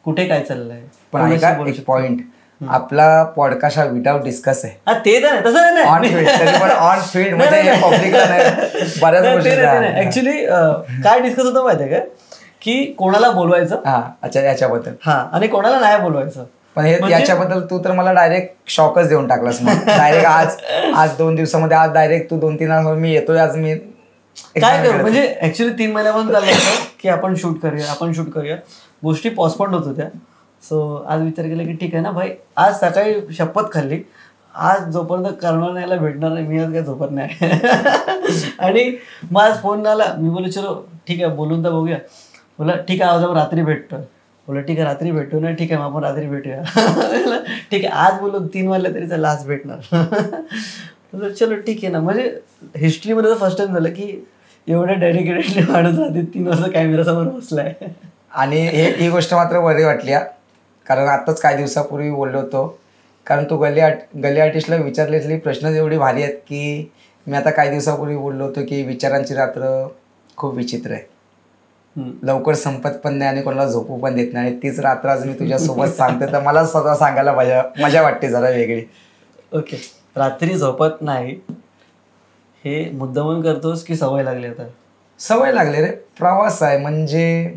कुठे काय चाललंय. पण एक पॉईंट, आपला पॉडकास्ट हा विदाउट डिस्कस आहे. ते तर नाही, तसं नाही ऑन फील्ड म्हणजे पब्लिकला नाही, बऱ्याच गोष्टी. ऍक्च्युली काय डिस्कस होतं माहितीये का, की कोणाला बोलवायचं, अच्छा याच्याबद्दल, आणि कोणाला नाही बोलवायचं. पण हे याच्याबद्दल तू तर मला डायरेक्ट शॉकच देऊन टाकलास. मग डायरेक्ट आज 2 दिवसामध्ये, आज डायरेक्ट तू 2-3 आज मी येतोय, आज मी काय करू. म्हणजे ऍक्च्युली 3 महिन्यापासून चाललं होतं की आपण शूट करूया, गोष्टी पॉस्टपोंड होत होत्या. सो आज विचार केला की ठीक आहे ना भाई, आज सकाळी शपथ खाल्ली, आज जोपर्यंत करणार नाही याला भेटणार नाही, मी आज काय झोपत नाही. आणि मग आज फोन आला, मी बोललो चलो ठीक आहे बोलून तर बघूया. बोला ठीक आहे, आज आपण रात्री भेटतो. बोला ठीक आहे रात्री भेटू ना, ठीक आहे मग आपण रात्री भेटूया. ठीक आहे आज बोलू 3 वाजले तरी लास्ट भेटणार. चलो ठीक आहे ना. म्हणजे हिस्ट्रीमध्ये तर फर्स्ट टाइम झालं की एवढ्या डेडिकेटेडली माणूस आधी 3 वाजता कॅमेरासमोर बसलाय. आणि ही गोष्ट मात्र बरी वाटली, कारण आत्ताच काही दिवसापूर्वी बोललो होतो, कारण तू गली आर्टिस्टला विचारलेली प्रश्न एवढी भारी आहेत की मी आता काही दिवसापूर्वी बोललो होतो की विचारांची रात्र खूप विचित्र आहे. लवकर संपत पण नाही आणि कोणाला झोपू पण देत नाही. तीच रात्र आज मी तुझ्यासोबत सांगते तर मला स्वतः सांगायला मजा वाटते जरा वेगळी. ओके, रात्री झोपत नाही हे मुद्दामून करतोस की सवय लागली आता? सवय लागली रे. प्रवास आहे म्हणजे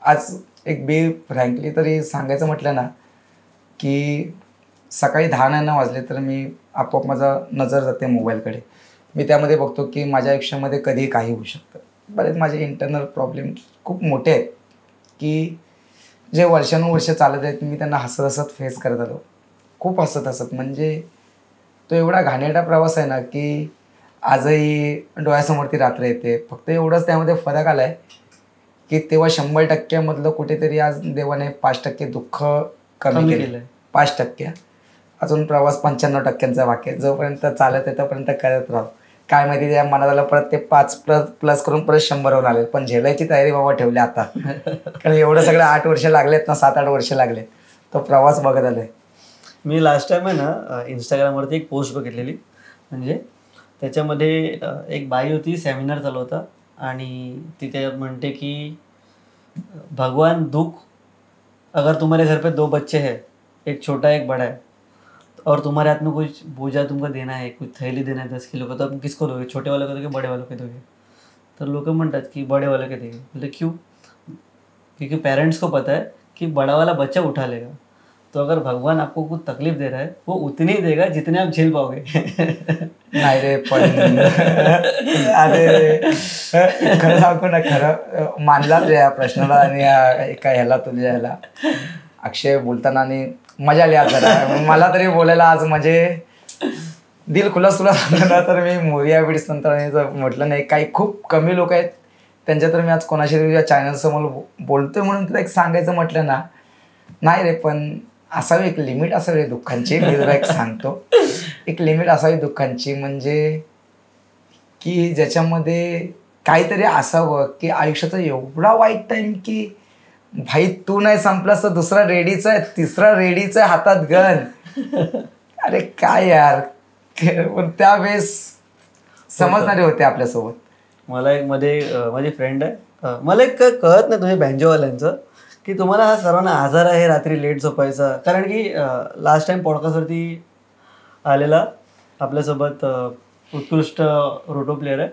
आज एक फ्रँकली तरी सांगायचं म्हटलं ना की सकाळी 10 वाजले तर मी आपोआप माझा नजर जाते मोबाईलकडे. मी त्यामध्ये बघतो की माझ्या आयुष्यामध्ये कधी काही होऊ शकतं. बरेच माझे इंटरनल प्रॉब्लेम खूप मोठे आहेत की जे वर्षानुवर्ष चालत आहेत मी त्यांना हसत हसत फेस करत आलो. खूप हसत हसत म्हणजे तो एवढा घाणेरडा प्रवास आहे ना की आजही डोळ्यासमोर ती रात्र येते. फक्त एवढंच त्यामध्ये फरक आला आहे की तेव्हा 100% कुठेतरी आज देवाने 5% दुःख कमी केलं. 5% अजून प्रवास 95% बाकी आहे. जोपर्यंत चालत आहे तोपर्यंत करत राहू. काय माहिती त्या मनाला परत ते 5 प्लस करून परत 100वर आले. पण झेलायची तयारी बाबा ठेवली आता. कारण एवढं सगळं 8 वर्ष लागलेत ना, 7-8 वर्ष लागलेत तो प्रवास बघत आलोय. मी लास्ट टाइम आहे ना इंस्टाग्रामवरती एक पोस्ट बघितलेली. म्हणजे त्याच्यामध्ये एक बाई होती, सेमिनार चालू होता आणि ती त्याच्यात म्हणते की भगवान दुख, अगर तुम्हारे घर पे 2 बच्चे हैं, एक छोटा एक बड़ा है, और तुम्हारे हाथ में कुछ बोझा तुमको देना है, कुछ थैली देना है 10 किलो का, तो आप किसको दोगे? छोटे वाले को दोगे, बड़े वालों को दोगे? तर लोक म्हणतात की बड़े वाले को देंगे. बोलते क्यों? क्योंकि पेरेंट्स को पता है कि बड़ा वाला बच्चा उठा लेगा. तो अगर भगवान आपको कुछ तकलीफ दे रहा है वो उतनी ही देगा जितने आप झेल पाओगे. नाही रे पण अरे खरं सांगतो ना, खरं मानलाच या प्रश्नाला आणि एका ह्याला तुझ्या ह्याला अक्षय बोलताना आणि मजा आली आज जरा. मला तरी बोलायला आज म्हणजे दिल खुलास तुला सांगलं तर मी मोरिया बीड्स नंतर म्हटलं नाही. काही खूप कमी लोक आहेत त्यांच्या तर मी आज कोणाशी तुझ्या चॅनलसमोर बोलतोय म्हणून तुला एक सांगायचं म्हटलं ना, नाही रे पण असावी एक लिमिट असावी दुःखांची. मी तुला एक सांगतो, एक लिमिट असावी दुःखांची म्हणजे की ज्याच्यामध्ये काहीतरी असावं की आयुष्याचा एवढा वाईट टाईम की भाई तू नाही संपलास तर दुसरा रेडीचा आहे, तिसरा रेडीचा आहे, हातात गन. अरे काय यार, पण त्यावेळेस समजणारे होते आपल्यासोबत. मला एक मध्ये माझी फ्रेंड आहे, मला एक कळत नाही तुम्ही बँजोवाल्यांचं की तुम्हाला हा सर्वांना आजार आहे रात्री लेट झोपायचा. कारण की लास्ट टाइम पॉडकास्टवरती आलेला आपल्यासोबत उत्कृष्ट रोटो प्लेअर आहे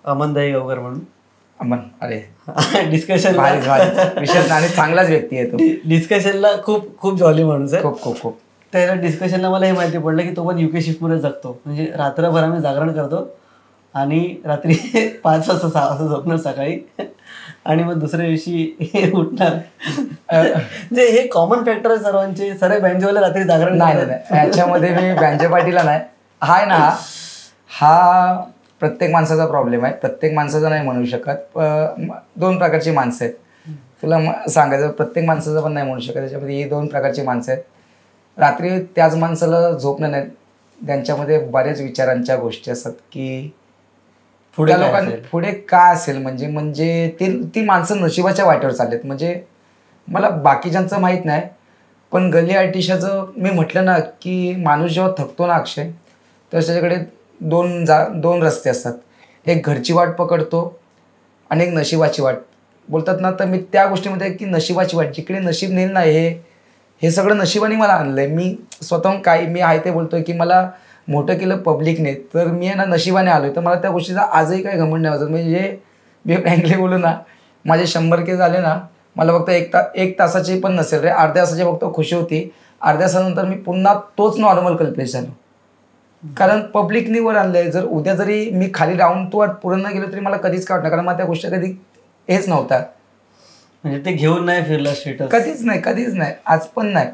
अमन दहीगावकर म्हणून. अमन, अरे डिस्कशन विषय आणि चांगलाच व्यक्ती आहे तो. डिस्कशनला खूप खूप जॉली माणूस आहे. खूप खूप खूप त्याला डिस्कशनला मला हे माहिती पडलं की तो पण UK शिफ्टमध्ये जगतो. म्हणजे रात्रभर आम्ही जागरण करतो आणि रात्री 5 वाजता 6 वाजता झोपणार सकाळी आणि मग दुसऱ्या दिवशी उठणार. म्हणजे हे कॉमन फॅक्टर आहे सर्वांचे. सर्व बँजोवाले रात्री जागरण नाही. याच्यामध्ये मी बँजो पाटीलला नाही हाय ना, हा प्रत्येक माणसाचा प्रॉब्लेम आहे. प्रत्येक माणसाचा नाही म्हणू शकत. 2 प्रकारची माणसं आहेत. तुला सांगायचं प्रत्येक माणसाचं पण नाही म्हणू शकत. त्याच्यामध्ये ही 2 प्रकारची माणसं आहेत. रात्री त्याच माणसाला झोप नाही, त्यांच्यामध्ये बऱ्याच विचारांच्या गोष्टी असतात की पुढे लोकांनी पुढे काय असेल. म्हणजे ती माणसं नशिबाच्या वाटेवर चाललेत. म्हणजे मला बाकीच्यांचं माहीत नाही पण गली आर्टिस्टाचं मी म्हटलं ना की माणूस जेव्हा थकतो ना अक्षय, तर त्याच्याकडे 2 रस्ते असतात. एक घरची वाट पकडतो आणि एक नशिबाची वाट बोलतात ना. तर मी त्या गोष्टीमध्ये की नशिबाची वाट, जिकडे नशीब नेईल ना, हे सगळं नशिबाने मला आणलं आहे. मी स्वतःहून मी आहे ते बोलतोय की मला मोठं केलं पब्लिकने, तर मी आहे ना नशिबाने आलो आहे. तर मला त्या गोष्टीचा आजही काही घमंड नाही वाटत. म्हणजे मी फ्रँकली बोलू ना, माझे 100 केस झाले ना, मला फक्त 1 तासाची पण नसेल रे, अर्ध्या तासाची फक्त खुशी होती. अर्ध्या तासानंतर मी पुन्हा तोच नॉर्मल कल्पेश झालो. कारण पब्लिकनी वर आणलंय. जर उद्या जरी मी खाली राहून तो पूर्ण न गेलो तरी मला कधीच काय वाटणार, कारण मला त्या गोष्टी कधी हेच नव्हता. म्हणजे ते घेऊन नाही फिरला स्टेटस? कधीच नाही. आज पण नाही.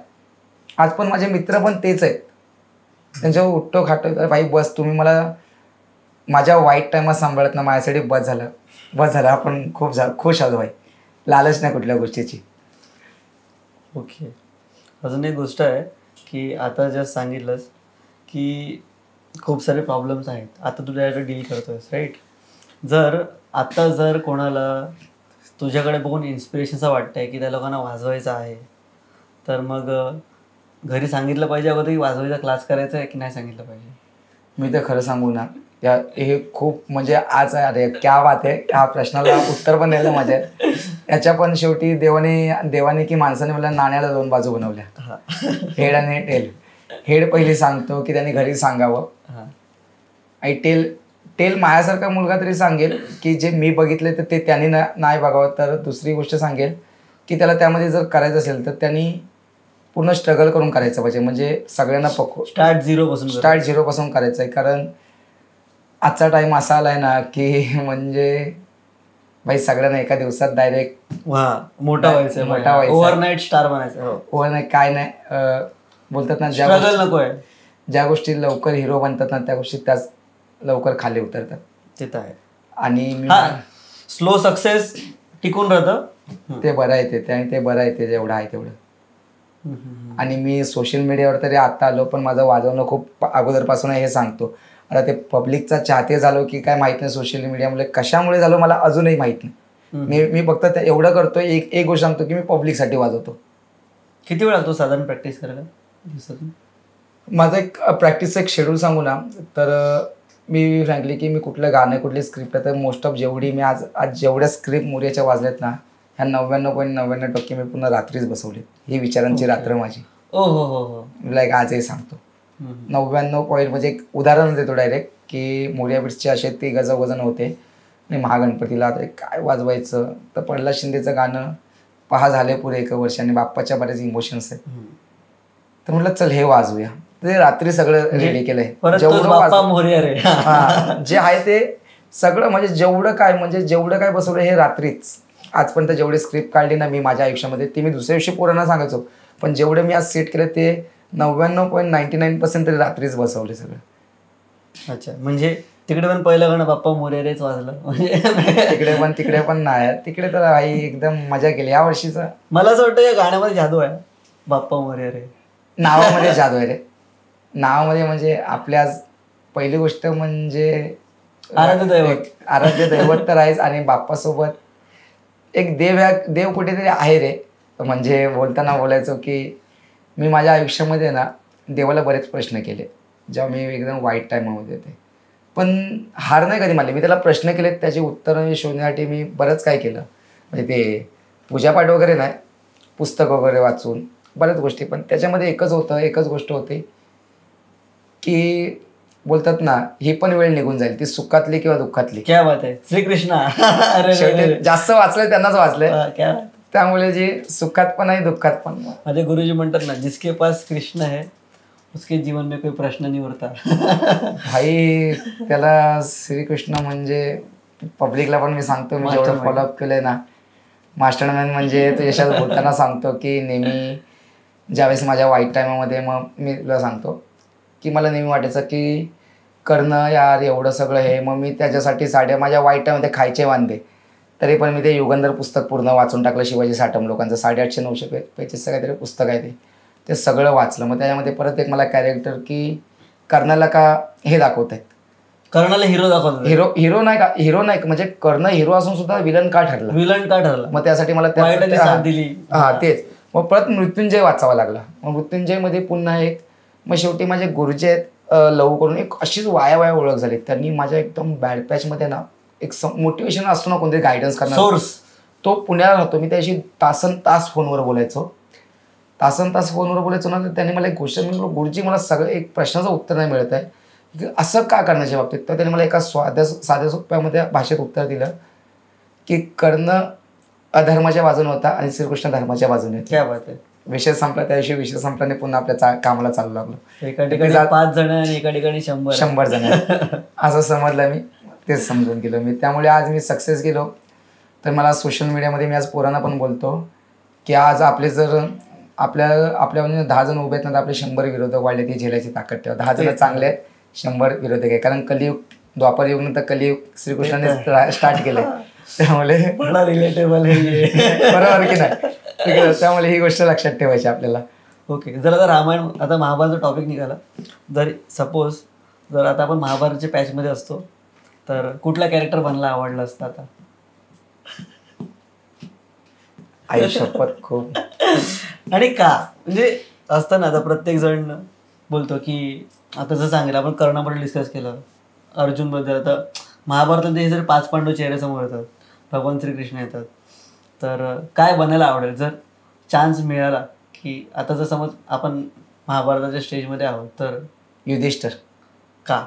आज पण माझे मित्र पण तेच आहेत. त्यांच्यावर उठतो खातो, भाई बस तुम्ही मला माझ्या वाईट टायमात सांभाळत ना, माझ्यासाठी बस झालं. आपण खूप खुश आलो भाई. लालच नाही कुठल्या गोष्टीची. ओके. अजून एक गोष्ट आहे की आता जस्ट सांगितलंस की खूप सारे प्रॉब्लेम्स आहेत. आता तू त्याच्यावर डील करतोयस, राईट? जर कोणाला तुझ्याकडे बघून इन्स्पिरेशनचं वाटतं आहे की त्या लोकांना वाजवायचं आहे, तर मग घरी सांगितलं पाहिजे अगोदर की वाजवायचा क्लास करायचा आहे की नाही सांगितलं पाहिजे? मी तर खरं सांगू ना, हे खूप म्हणजे आज अरे क्या बात आहे, ह्या प्रश्नाला उत्तर पण द्यायला मजा आहे. याच्या पण शेवटी देवाने की माणसाने मला नाण्याला 2 बाजू बनवल्या, हेड आणि टेल. हेड पहिली सांगतो की त्यांनी घरी सांगावं, आणि टेल माझ्यासारखा मुलगा तरी सांगेल की जे मी बघितले तर ते त्यांनी नाही बघावं. तर दुसरी गोष्ट सांगेल की त्याला त्यामध्ये जर करायचं असेल तर त्यांनी पूर्ण स्ट्रगल करून करायचं पाहिजे. म्हणजे सगळ्यांना स्टार्ट झिरो पासून करायचं आहे. कारण आजचा टाइम असा आलाय ना की म्हणजे भाई सगळ्यांना एका दिवसात डायरेक्ट मोठा व्हायचा, ओव्हरनाईट स्टार बनायचं. ओव्हरनाईट काय नाही, बोलतात ना ज्या गोष्टी लवकर हिरो बनतात ना त्या गोष्टी त्याच लवकर खाली उतरतात. ते तर आहे. आणि स्लो सक्सेस टिकून राहतं, ते बरं आहे. ते बरं आहे ते जेवढं आहे तेवढं. आणि मी सोशल मीडियावर तरी आता आलो, पण माझं वाजवणं खूप अगोदरपासून हे सांगतो. आता ते पब्लिकचा चाहते झालो की काय माहित नाही, सोशल मीडियामुळे कशामुळे झालो मला अजूनही माहित नाही. मी फक्त एवढं करतो, एक गोष्ट सांगतो की मी पब्लिकसाठी वाजवतो. किती वेळ लागतो साधारण प्रॅक्टिस करायला दिवसातून? माझं एक प्रॅक्टिसचं एक शेड्यूल सांगू ना, तर मी फ्रँकली की मी कुठलं गाणं कुठली स्क्रिप्ट आहे तर मोस्ट ऑफ जेवढी मी आज जेवढ्या स्क्रिप्ट मोर्याच्या वाजल्यात ना, ह्या 99.99% मी पुन्हा रात्रीच बसवले. ही विचारांची रात्र माझी. लाईक आजही सांगतो 99 म्हणजे एक उदाहरण देतो डायरेक्ट की मोर्या बीट्सचे असे 3 वजन होते आणि महागणपतीला काय वाजवायचं, तर प्रल्हाद शिंदेचं गाणं पहा झाले पुरे 1 वर्ष आणि बाप्पाच्या बरेच इमोशन्स आहेत, तर म्हटलं चल हे वाजवूया. ते रात्री सगळं रेडी केलंय, जे आहे ते सगळं. म्हणजे जेवढं काय बसवलं हे रात्रीच. आजपर्यंत जेवढी स्क्रिप्ट काढली ना मी माझ्या आयुष्यामध्ये ती मी दुसऱ्या दिवशी पोरांना सांगायचो, पण जेवढे मी आज सेट केले ते 99.99% तरी रात्रीच बसवले सगळं. अच्छा, म्हणजे तिकडे पण पहिलं गाणं बाप्पा मोरया रेच वाजलं म्हणजे तिकडे पण नाही, तिकडे तर आई एकदम मजा केली. या वर्षीचं मला असं वाटतं या गाण्यामध्ये जादू आहे, बाप्पा मोरया रे नावामध्ये जादू आहे रे. नावामध्ये म्हणजे आपल्या पहिली गोष्ट म्हणजे आराध्य दैवत तर आहेच, आणि बाप्पासोबत एक देव कुठेतरी आहे रे. म्हणजे बोलताना बोलायचो की मी माझ्या आयुष्यामध्ये ना देवाला बरेच प्रश्न केले जेव्हा मी एकदम वाईट टाईमामध्ये होते, पण हार नाही कधी मानली. मी त्याला प्रश्न केले, त्याची उत्तरं शोधण्यासाठी मी बरंच काय केलं. म्हणजे ते पूजापाठ वगैरे नाही, पुस्तक वगैरे वाचून बऱ्याच गोष्टी. पण त्याच्यामध्ये एकच गोष्ट होती की बोलतात ना ही पण वेळ निघून जाईल, ती सुखातली किंवा दुःखातली. क्या बात आहे, श्रीकृष्णा. जास्त वाचलंय त्यांनाच वाचलंय, त्यामुळे जे सुखात पण आहे दुःखात पण. माझे गुरुजी म्हणतात ना, जिसके पास कृष्ण है उसके जीवन में कोई प्रश्न नहीं उरता. भाई त्याला श्रीकृष्ण म्हणजे पब्लिकला पण मी सांगतो, मी जेवढं फॉलोअप केलंय ना, मास्टरमॅन म्हणजे तो यशात बोलताना सांगतो की नेहमी ज्यावेळेस माझ्या वाईट टायमामध्ये मग मी तुला सांगतो की मला नेहमी वाटायचं की करणं यार एवढं सगळं हे, मग मी त्याच्यासाठी माझ्या वाईट टायमध्ये खायचे वांदे, तरी पण मी ते युगंधर पुस्तक पूर्ण वाचून टाकलं. शिवाजी साठम लोकांचं 850-900 पेजेसचं काहीतरी पुस्तक आहे ते सगळं वाचलं. मग त्याच्यामध्ये परत एक मला कॅरेक्टर की कर्णाला का हे दाखवत आहेत, कर्णाला हिरो दाखवतात. हिरो नाही म्हणजे कर्ण हिरो असून सुद्धा विलन का ठरला. मग त्यासाठी मला तेच मग परत मृत्युंजय वाचावा लागला. मग मृत्युंजयमध्ये पुन्हा एक मग शेवटी माझे गुरुजी आहेत लव करून एक अशीच वाया ओळख झाली. त्यांनी माझ्या एकदम बॅड पॅचमध्ये ना एक मोटिवेशन असतो ना कोणतरी गायडन्स करणार सोर्स, तो पुण्याला राहतो. मी त्याशी तासन तास फोनवर बोलायचो ना, तर त्यांनी मला एक गोष्ट म्हणलं, गुरुजी मला सगळं एक प्रश्नाचं उत्तर नाही मिळत आहे, असं का करण्याच्या बाबतीत. तर त्यांनी मला एका साध्या सोप्यामध्ये भाषेत उत्तर दिलं की कर्ण अधर्माच्या बाजूने होता आणि श्रीकृष्ण धर्माच्या बाजूने होता. क्या बात आहे. विषय संपला, त्या दिवशी विषय संपल्याने पुन्हा आपल्या कामाला चालू लागलो. एका ठिकाणी 5 जण आणि एका ठिकाणी 100 जण असं समजलं. मी तेच समजून गेलो मी. त्यामुळे आज मी सक्सेस गेलो. तर मला सोशल मीडियामध्ये मी आज पोरांना पण बोलतो की आज आपले जर आपल्या 10 जण उभे आहेत ना, तर आपले 100 विरोधक वाढले, ती झेलायची ताकद ठेवा. 10 जण चांगले आहेत, 100 विरोधक आहे. कारण कलियुग, द्वापर युग नंतर कलियुग श्रीकृष्णाने स्टार्ट केलंय, त्यामुळे रिलेटेबल आहे बरोबर की नाही. त्यामुळे ही गोष्ट लक्षात ठेवायची आपल्याला. ओके, जर आता रामायण, आता महाभारतचा टॉपिक निघाला, जर सपोज जर आता आपण महाभारतच्या पॅचमध्ये असतो तर कुठला कॅरेक्टर बनला आवडला असता आता? आई शपथ खूप. आणि का म्हणजे असतं ना, आता प्रत्येक जण बोलतो की आता जसं सांगितलं आपण कर्णाबद्दल डिस्कस केलं, अर्जुन बद्दल, आता महाभारतात हे जर 5 पांडव चेहऱ्यासमोर येतात, भगवान श्रीकृष्ण येतात, तर काय बनायला आवडेल जर चान्स मिळाला? की आता जर समज आपण महाभारताच्या स्टेजमध्ये आहोत तर युधिष्ठिर. का?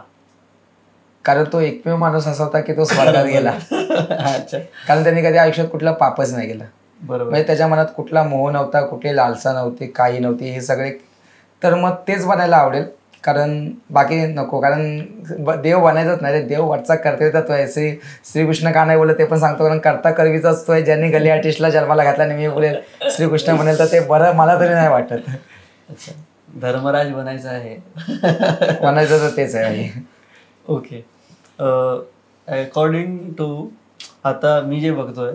कारण तो एकमेव माणूस असा होता की तो स्वर्गात गेला. अच्छा. कारण त्यांनी कधी आयुष्यात कुठला पापच नाही केला. बरोबर. म्हणजे त्याच्या मनात कुठला मोह नव्हता, कुठली लालसा नव्हती, काही नव्हती, हे सगळे. तर मग तेच बनायला आवडेल, कारण बाकी नको. कारण देव बनायचंच नाही, देव वरचा कर्तव्यच आहे. श्रीकृष्ण का नाही बोलत ते पण सांगतो, कारण कर्ता करवीचा असतो आहे. ज्यांनी गली आर्टिस्टला जन्माला घातला आणि मी बोलेल श्रीकृष्ण म्हणेल तर ते बरं मला तरी नाही वाटत. अच्छा, धर्मराज बनायचं आहे. बनायचं तर तेच आहे. ओके. अकॉर्डिंग टू आता मी जे बघतोय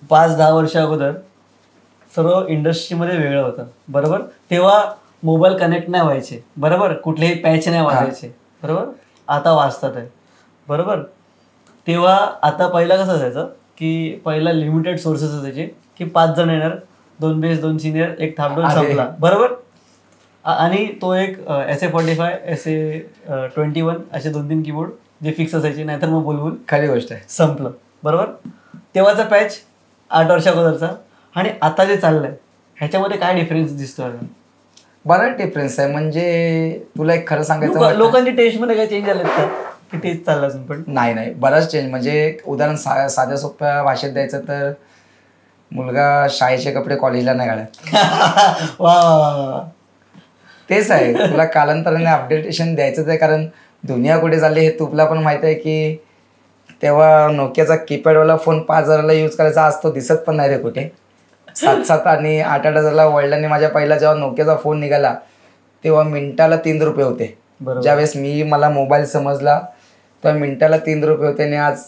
5-10 वर्ष अगोदर सर्व इंडस्ट्रीमध्ये वेगळं होतं, बरोबर. तेव्हा मोबाईल कनेक्ट नाही व्हायचे, बरोबर, कुठलेही पॅच नाही वाजायचे, बरोबर. आता वाजतात आहे, बरोबर. तेव्हा आता पहिला कसं असायचं की पहिला लिमिटेड सोर्सेस असायचे की 5 जण येणार, 2 बेस 2 सिनियर, एक थांबडून संपला, बरोबर. आणि तो एक SA45 SA21 असे 2-3 कीबोर्ड जे फिक्स असायचे, नाहीतर मग बुलबुल. खरी गोष्ट आहे. संपलं, बरोबर. तेव्हाचा पॅच 8 वर्ष अगोदरचा आणि आता जे चाललंय ह्याच्यामध्ये काय डिफरन्स दिसतोय? बराच डिफरन्स आहे. म्हणजे तुला एक खरं सांगायचं, लोकांची टेस्टमध्ये काय चेंज झालेत का की तेच चाललं अजून पण? नाही, बराच चेंज. म्हणजे उदाहरण साध्या सोप्या भाषेत द्यायचं तर मुलगा शाळेचे कपडे कॉलेजला नाही घालत. वा. तेच आहे. तुला कालांतराने अपडेटेशन द्यायचंच आहे, कारण दुनिया कुठे चालली हे तुला पण माहिती आहे. की तेव्हा नोकियाचा कीपॅडवाला फोन 5,000ला यूज करायचा, आज तो दिसत पण नाही रे कुठे. 7,000 आणि 8,000ला वडिलांनी माझ्या पहिला जेव्हा नोकियाचा फोन निघाला तेव्हा मिनिटाला 3 रुपये होते. ज्यावेळेस मला मोबाईल समजला तेव्हा मिनिटाला 3 रुपये होते आणि आज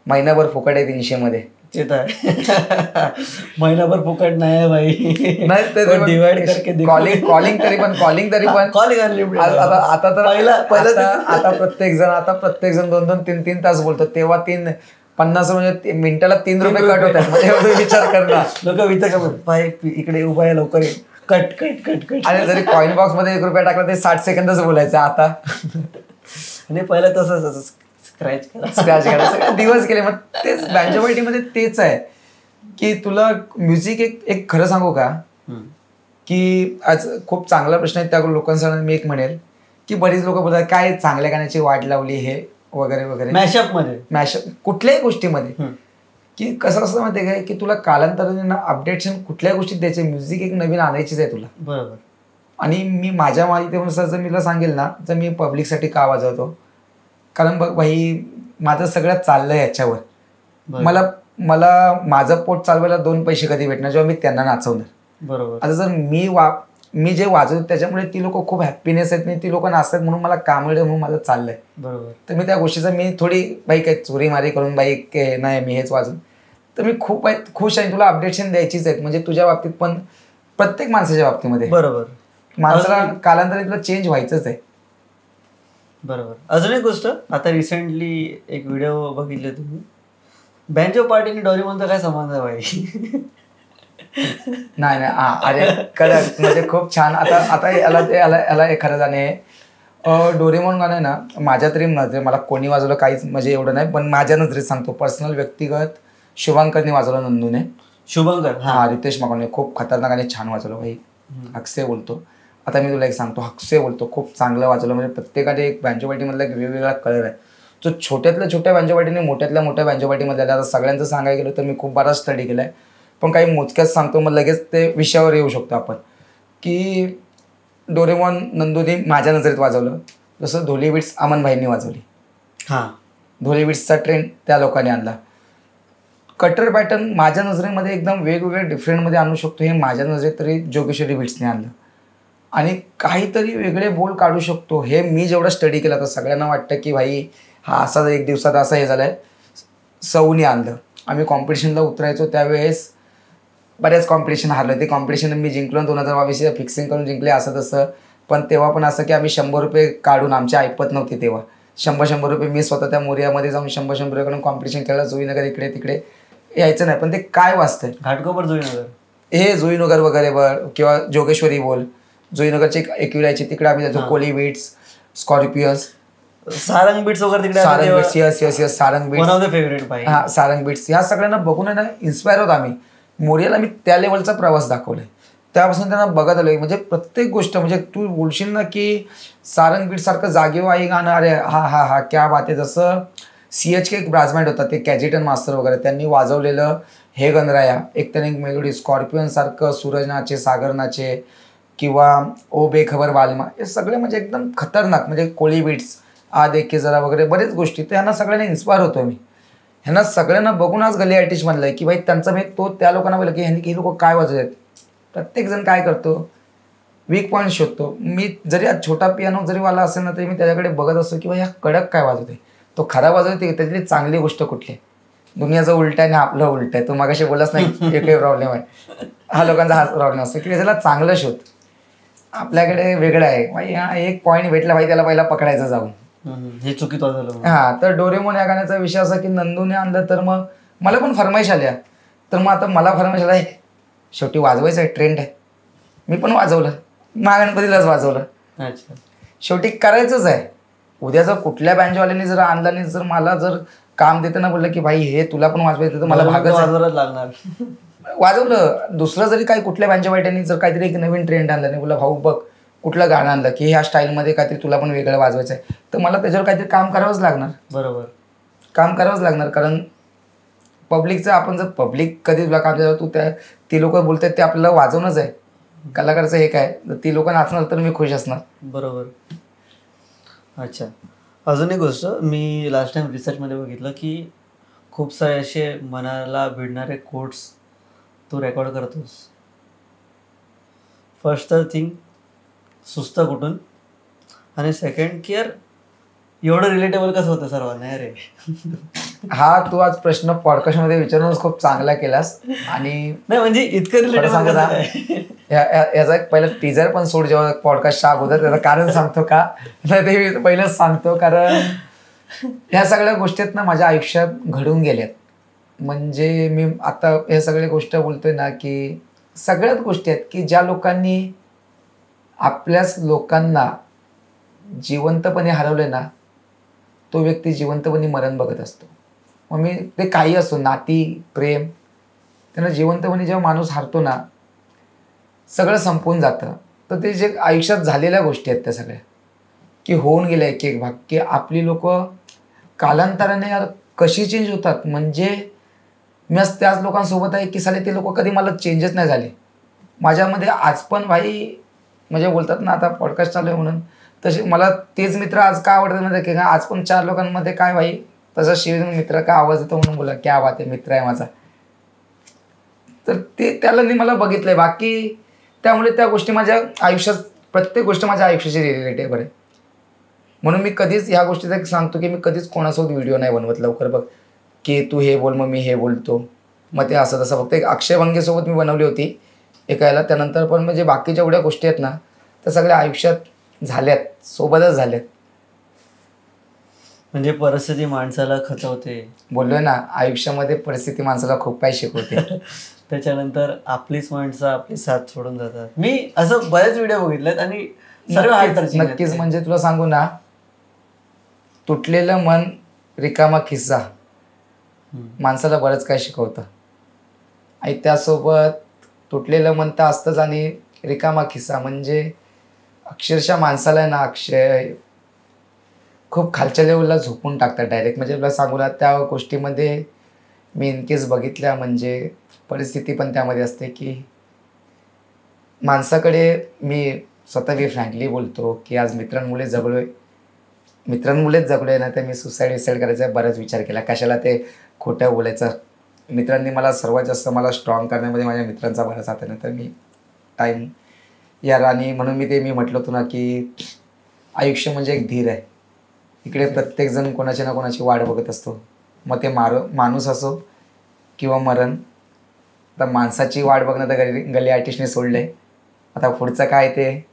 महिनाभर फुकट आहे 300 मध्ये. महिनाभर फुकट नाही भाई. नाही, डिवाइड करके कॉलिंग तरी पण आता प्रत्येक जण 2-2, 3-3 तास बोलतो. तेव्हा 50 म्हणजे मिनिटाला 3 रुपये कट होतात. म्हणजे एवढं विचार करणार लोक विचार इकडे उभा आहे, लवकर कट कट कट कट. आणि जरी कॉइन बॉक्स मध्ये 1 रुपया टाकला ते 60 सेकंदच बोलायचं. आता आणि पहिलं तसंच स्क्रॅच करा सगळे दिवस गेले. मग तेच बँजोपार्टीमध्ये तेच आहे की तुला म्युझिक एक खरं सांगू का, की आज खूप चांगला प्रश्न आहे त्या लोकांसाठी. मी एक म्हणेल की बरीच लोक बोलतात काय चांगल्या गाण्याची वाट लावली हे वगैरे वगैरे, मॅशअप कुठल्याही गोष्टीमध्ये. की कसं असं माहिती आहे काय की तुला कालांतराने अपडेशन कुठल्याही गोष्टीत द्यायचे, म्युझिक एक नवीन आणायचीच आहे तुला, बरोबर. आणि मी माझ्या माहितीनुसार जर मी सांगेल ना तर मी पब्लिकसाठी का वाजवतो, कारण बघ भाई माझं सगळं चाललंय याच्यावर. मला माझं पोट चालवायला 2 पैसे कधी भेटणार जेव्हा मी त्यांना नाचवणार, बरोबर. आता जर मी जे वाजवतो त्याच्यामुळे ती लोक खूप हॅपीनेस आहेत, ती लोक नाचतात म्हणून मला काम मिळेल म्हणून माझं चाललंय, बरोबर. तर मी त्या गोष्टीचा मी थोडी बाई काही चोरी मारी करून बाई नाही मी हेच वाजवून, तर मी खूप खुश आहे. तुला अपडेशन द्यायचीच आहेत, म्हणजे तुझ्या बाबतीत पण प्रत्येक माणसाच्या बाबतीमध्ये, बरोबर. माणसाला कालांतराने तुला चेंज व्हायचंच आहे, बरोबर. अजून एक गोष्ट, आता रिसेंटली एक व्हिडिओ बघितले तुम्ही, बँजो पार्टी आणि डोरेमॉनचा काय संबंध आहे भाई? नाही अरे कडक, म्हणजे खूप छान. आता याला खरं जाणे डोरेमॉन गाणं आहे ना, माझ्या तरी नजरे मला कोणी वाजवलं काहीच म्हणजे एवढं नाही, पण माझ्या नजरेत सांगतो पर्सनल व्यक्तिगत शुभांकरने वाजवलं, नंदूने. शुभंकर, हा, रितेश माकोने खूप खतरनाक आणि छान वाजवलं भाई. अक्षय बोलतो, आता मी तुला एक सांगतो, अक्षय बोलतो खूप चांगलं वाजवलं. म्हणजे प्रत्येकाने एक बँजोपार्टीमधला एक वेगवेगळा कलर आहे. जो छोट्यातल्या छोट्या बँजोपार्टीने मोठ्यातल्या मोठ्या बँजोपार्टीमध्ये आता सगळ्यांचं सांगायला गेलं तर मी खूप बराच स्टडी केलाय, पण काही मोजक्याच सांगतो, मग लगेच ते विषयावर येऊ शकतो आपण. की डोरेमॉन नंदूने माझ्या नजरेत वाजवलं, जसं धोली बीट्स अमन भाईंनी वाजवली. हां, धोली बीट्सचा ट्रेंड त्या लोकांनी आणला. कटर पॅटर्न माझ्या नजरेमध्ये एकदम वेगवेगळ्या डिफरंटमध्ये आणू शकतो, हे माझ्या नजरेत तरी जोगेश्वरी बीट्सने आणलं. आणि काहीतरी वेगळे बोल काढू शकतो, हे मी जेवढं स्टडी केलं तर सगळ्यांना वाटतं की भाई हा असा एक दिवसात असं हे झालं आहे. सौनी आणलं. आम्ही कॉम्पिटिशनला उतरायचो त्यावेळेस बऱ्याच कॉम्पिटिशन हारलं, ते कॉम्पिटिशन मी जिंकलो 2022 फिक्सिंग करून जिंकले असं तसं. पण तेव्हा पण असं की आम्ही 100 रुपये काढून, आमची ऐपत नव्हती तेव्हा, 100 रुपये मी स्वतः त्या मोरियामध्ये जाऊन 100 रुपये काढून कॉम्पिटिशन केलं. जुईनगर इकडे तिकडे यायचं नाही, पण ते काय वाचतंय घाटकोपर जुईनगर, हे जुईनगर वगैरे बर किंवा जोगेश्वरी बोल, जुईनगरची एक एक्युरायची तिकडे आम्ही जायचो. Koli beats, Scorpius, Sarang beats वगैरे तिकडे Sarang beats, yes yes yes, Sarang beats, one of the favourite भाई. हा सारंग बीट्स, ह्या सगळ्यांना बघून आहे ना इन्स्पायर होतो आम्ही. मोरियाला मी त्या लेवलचा प्रवास दाखवलाय, त्यापासून त्यांना बघत आलोय. म्हणजे प्रत्येक गोष्ट, म्हणजे तू बोलशील ना की सारंग बीट सारखं जागेवर आई गाणं, अरे हा हा हा क्या बात आहे. जसं CH एक ब्रास बँड होता, ते कॅजिटन मास्टर वगैरे त्यांनी वाजवलेलं हे गणराया, एक त्याने एक मेलोडी, स्कॉर्पिओन सारखं सूरज नाचे, सागर नाचे, किंवा ओ बेखबर बालमा, हे सगळे म्हणजे एकदम खतरनाक. म्हणजे कोळी बीट्स, आ देखे जरा वगैरे बरेच गोष्टी, तर ह्यांना सगळ्यांना इन्स्पायर होतो मी. ह्यांना सगळ्यांना बघून आज गली आर्टिस्ट बनलाय की भाई त्यांचा मी तो त्या लोकांना बोलला की ह्यांनी लोक काय वाजवत. प्रत्येकजण काय करतो, वीक पॉईंट शोधतो. मी जरी आज छोटा पियानो जरी वाला असेल ना तरी मी त्याच्याकडे बघत असतो की भाई हा कडक काय वाजवते, तो खराब वाजवते, त्यातली चांगली गोष्ट कुठली आहे. दुनियाचं उलट आहे आणि आपलं उलट आहे. तो मागाशी बोललाच नाही एकही प्रॉब्लेम आहे, हा लोकांचा हाच प्रॉब्लेम असतो की त्याला चांगलं शोध. आपल्याकडे वेगळं आहे भाई, हा एक पॉईंट भेटला भाई त्याला पहिला पकडायचं जाऊन, हे चुकीचं झालं. हा, तर डोरेमोन या गाण्याचा विषय असा की नंदूने आणलं, तर मग मला पण फरमाईश आल्या, तर मग आता मला फरमाईश आला आहे शेवटी वाजवायचं आहे, ट्रेंड आहे. मी पण वाजवलं, महागणपतीलाच वाजवलं. अच्छा, शेवटी करायचंच आहे. उद्या जर कुठल्या बँजवाल्याने जर आणला नाही, जर मला जर काम देताना बोललं की भाई हे तुला पण वाजवायचं, तर मला भागच वाजवायलाच लागणार. वाजवलं. दुसरं जरी काही कुठल्या बँजवाट्यांनी जर काहीतरी एक नवीन ट्रेंड आणला नाही, बोला भाऊ बघ कुठलं गाणं आणलं की ह्या स्टाईलमध्ये काहीतरी तुला पण वेगळं वाजवायचं आहे, तर मला त्याच्यावर काहीतरी काम करावंच लागणार. बरोबर, काम करावंच लागणार. कारण पब्लिकचं, आपण जर पब्लिक कधी तुला काम देतो, तू त्या ती लोक बोलतात ते आपल्याला वाजवणंच आहे. कलाकारचं हे काय, ती लोक नाचणार तर मी खुश असणार. बरोबर. अच्छा, अजून एक गोष्ट मी लास्ट टाइम रिसर्चमध्ये बघितलं की खूप सारे असे मनाला भिडणारे कोट्स तू रेकॉर्ड करतोस. फर्स्ट तर थिंग सुचतं कुठून, आणि सेकंड की यार एवढं रिलेटेबल कसं होतं सर्वांना रे. हा तू आज प्रश्न पॉडकास्टमध्ये विचारूनच खूप चांगला केलास. आणि नाही म्हणजे इतकं रिलेटेबल, याचा एक पहिलं टीजर पण सोड जेव्हा पॉडकास्टच्या अगोदर, त्याचं कारण सांगतो का, तर ते मी पहिलंच सांगतो. कारण ह्या सगळ्या गोष्टीत ना माझ्या आयुष्यात घडून गेल्यात. म्हणजे मी आता हे सगळ्या गोष्ट बोलतोय ना की सगळ्याच गोष्टी आहेत की ज्या लोकांनी आपल्याच लोकांना जिवंतपणे हरवले ना, तो व्यक्ती जिवंतपणे मरण बघत असतो. मग मी ते काही असो, नाती, प्रेम, त्यांना जिवंतपणे जेव्हा माणूस हरतो ना, सगळं संपून जातं. तर ते जे आयुष्यात झालेल्या गोष्टी आहेत त्या सगळ्या की होऊन गेल्या एक एक भाग, की आपली लोक कालांतराने यार कशी चेंज होतात. म्हणजे मी आज त्याच लोकांसोबत आहे की साले ते लोक कधी मला चेंजच नाही झाले. माझ्यामध्ये आज पण भाई, म्हणजे बोलतात ना आता पॉडकास्ट चालू आहे म्हणून, तसे मला तेच मित्र आज का आवडतात म्हणजे की आज पण 4 लोकांमध्ये काय भाई तसा शिव मित्र का आवाज येतो म्हणून बोला क्या बात आहे, मित्र आहे माझा. तर ते त्याला मी मला बघितलंय. बाकी त्यामुळे त्या गोष्टी माझ्या आयुष्यात, प्रत्येक गोष्ट माझ्या आयुष्याची रिलेटेबल आहे. म्हणून मी कधीच ह्या गोष्टीचा सांगतो की मी कधीच कोणासोबत व्हिडिओ नाही बनवत लवकर बघ की तू हे बोल मग मी हे बोलतो, मग ते असं तसं. फक्त एक अक्षय वंगेसोबत मी बनवली होती एकायला, त्यानंतर पण म्हणजे बाकीच्या एवढ्या गोष्टी आहेत ना त्या सगळ्या आयुष्यात झाल्यात, सोबतच झाल्यात. म्हणजे परिस्थिती माणसाला खचवते. बोललोय ना, आयुष्यामध्ये परिस्थिती माणसाला खूप काही शिकवते. त्याच्यानंतर आपलीच माणसं आपली साथ सोडून जातात. मी असं बरेच व्हिडिओ बघितलेत आणि सर्व नक्कीच. म्हणजे तुला सांगू ना, तुटलेलं मन रिकामा खिस्सा माणसाला बरंच काय शिकवतं. आणि त्यासोबत तुटलेलं मन तर असतंच आणि रिकामा खिस्सा म्हणजे अक्षरशः माणसाला ना अक्षय खूप खालच्या लेवलला झोपून टाकतात डायरेक्ट. म्हणजे तुला सांगू ना, त्या गोष्टीमध्ये मी इनकेस बघितल्या, म्हणजे परिस्थिती पण त्यामध्ये असते की माणसाकडे, मी स्वतः मी फ्रँकली बोलतो की आज मित्रांमुळेच जगलोय ना, तर मी सुसाईड करायचा बराच विचार केला. कशाला ते खोटं बोलायचं. मित्रांनी मला सर्वात जास्त मला स्ट्रॉंग करण्यामध्ये माझ्या मित्रांचा बराच हात आहे. तर मी टाईम यार, आणि म्हणून मी म्हटलं होतं ना की आयुष्य म्हणजे एक धीर आहे. इकडे प्रत्येकजण कोणाची ना कोणाची वाट बघत असतो. मग ते माणूस असो किंवा मरण. आता माणसाची वाट बघणं तर गली आर्टिस्टने सोडलंय. आता पुढचं काय ते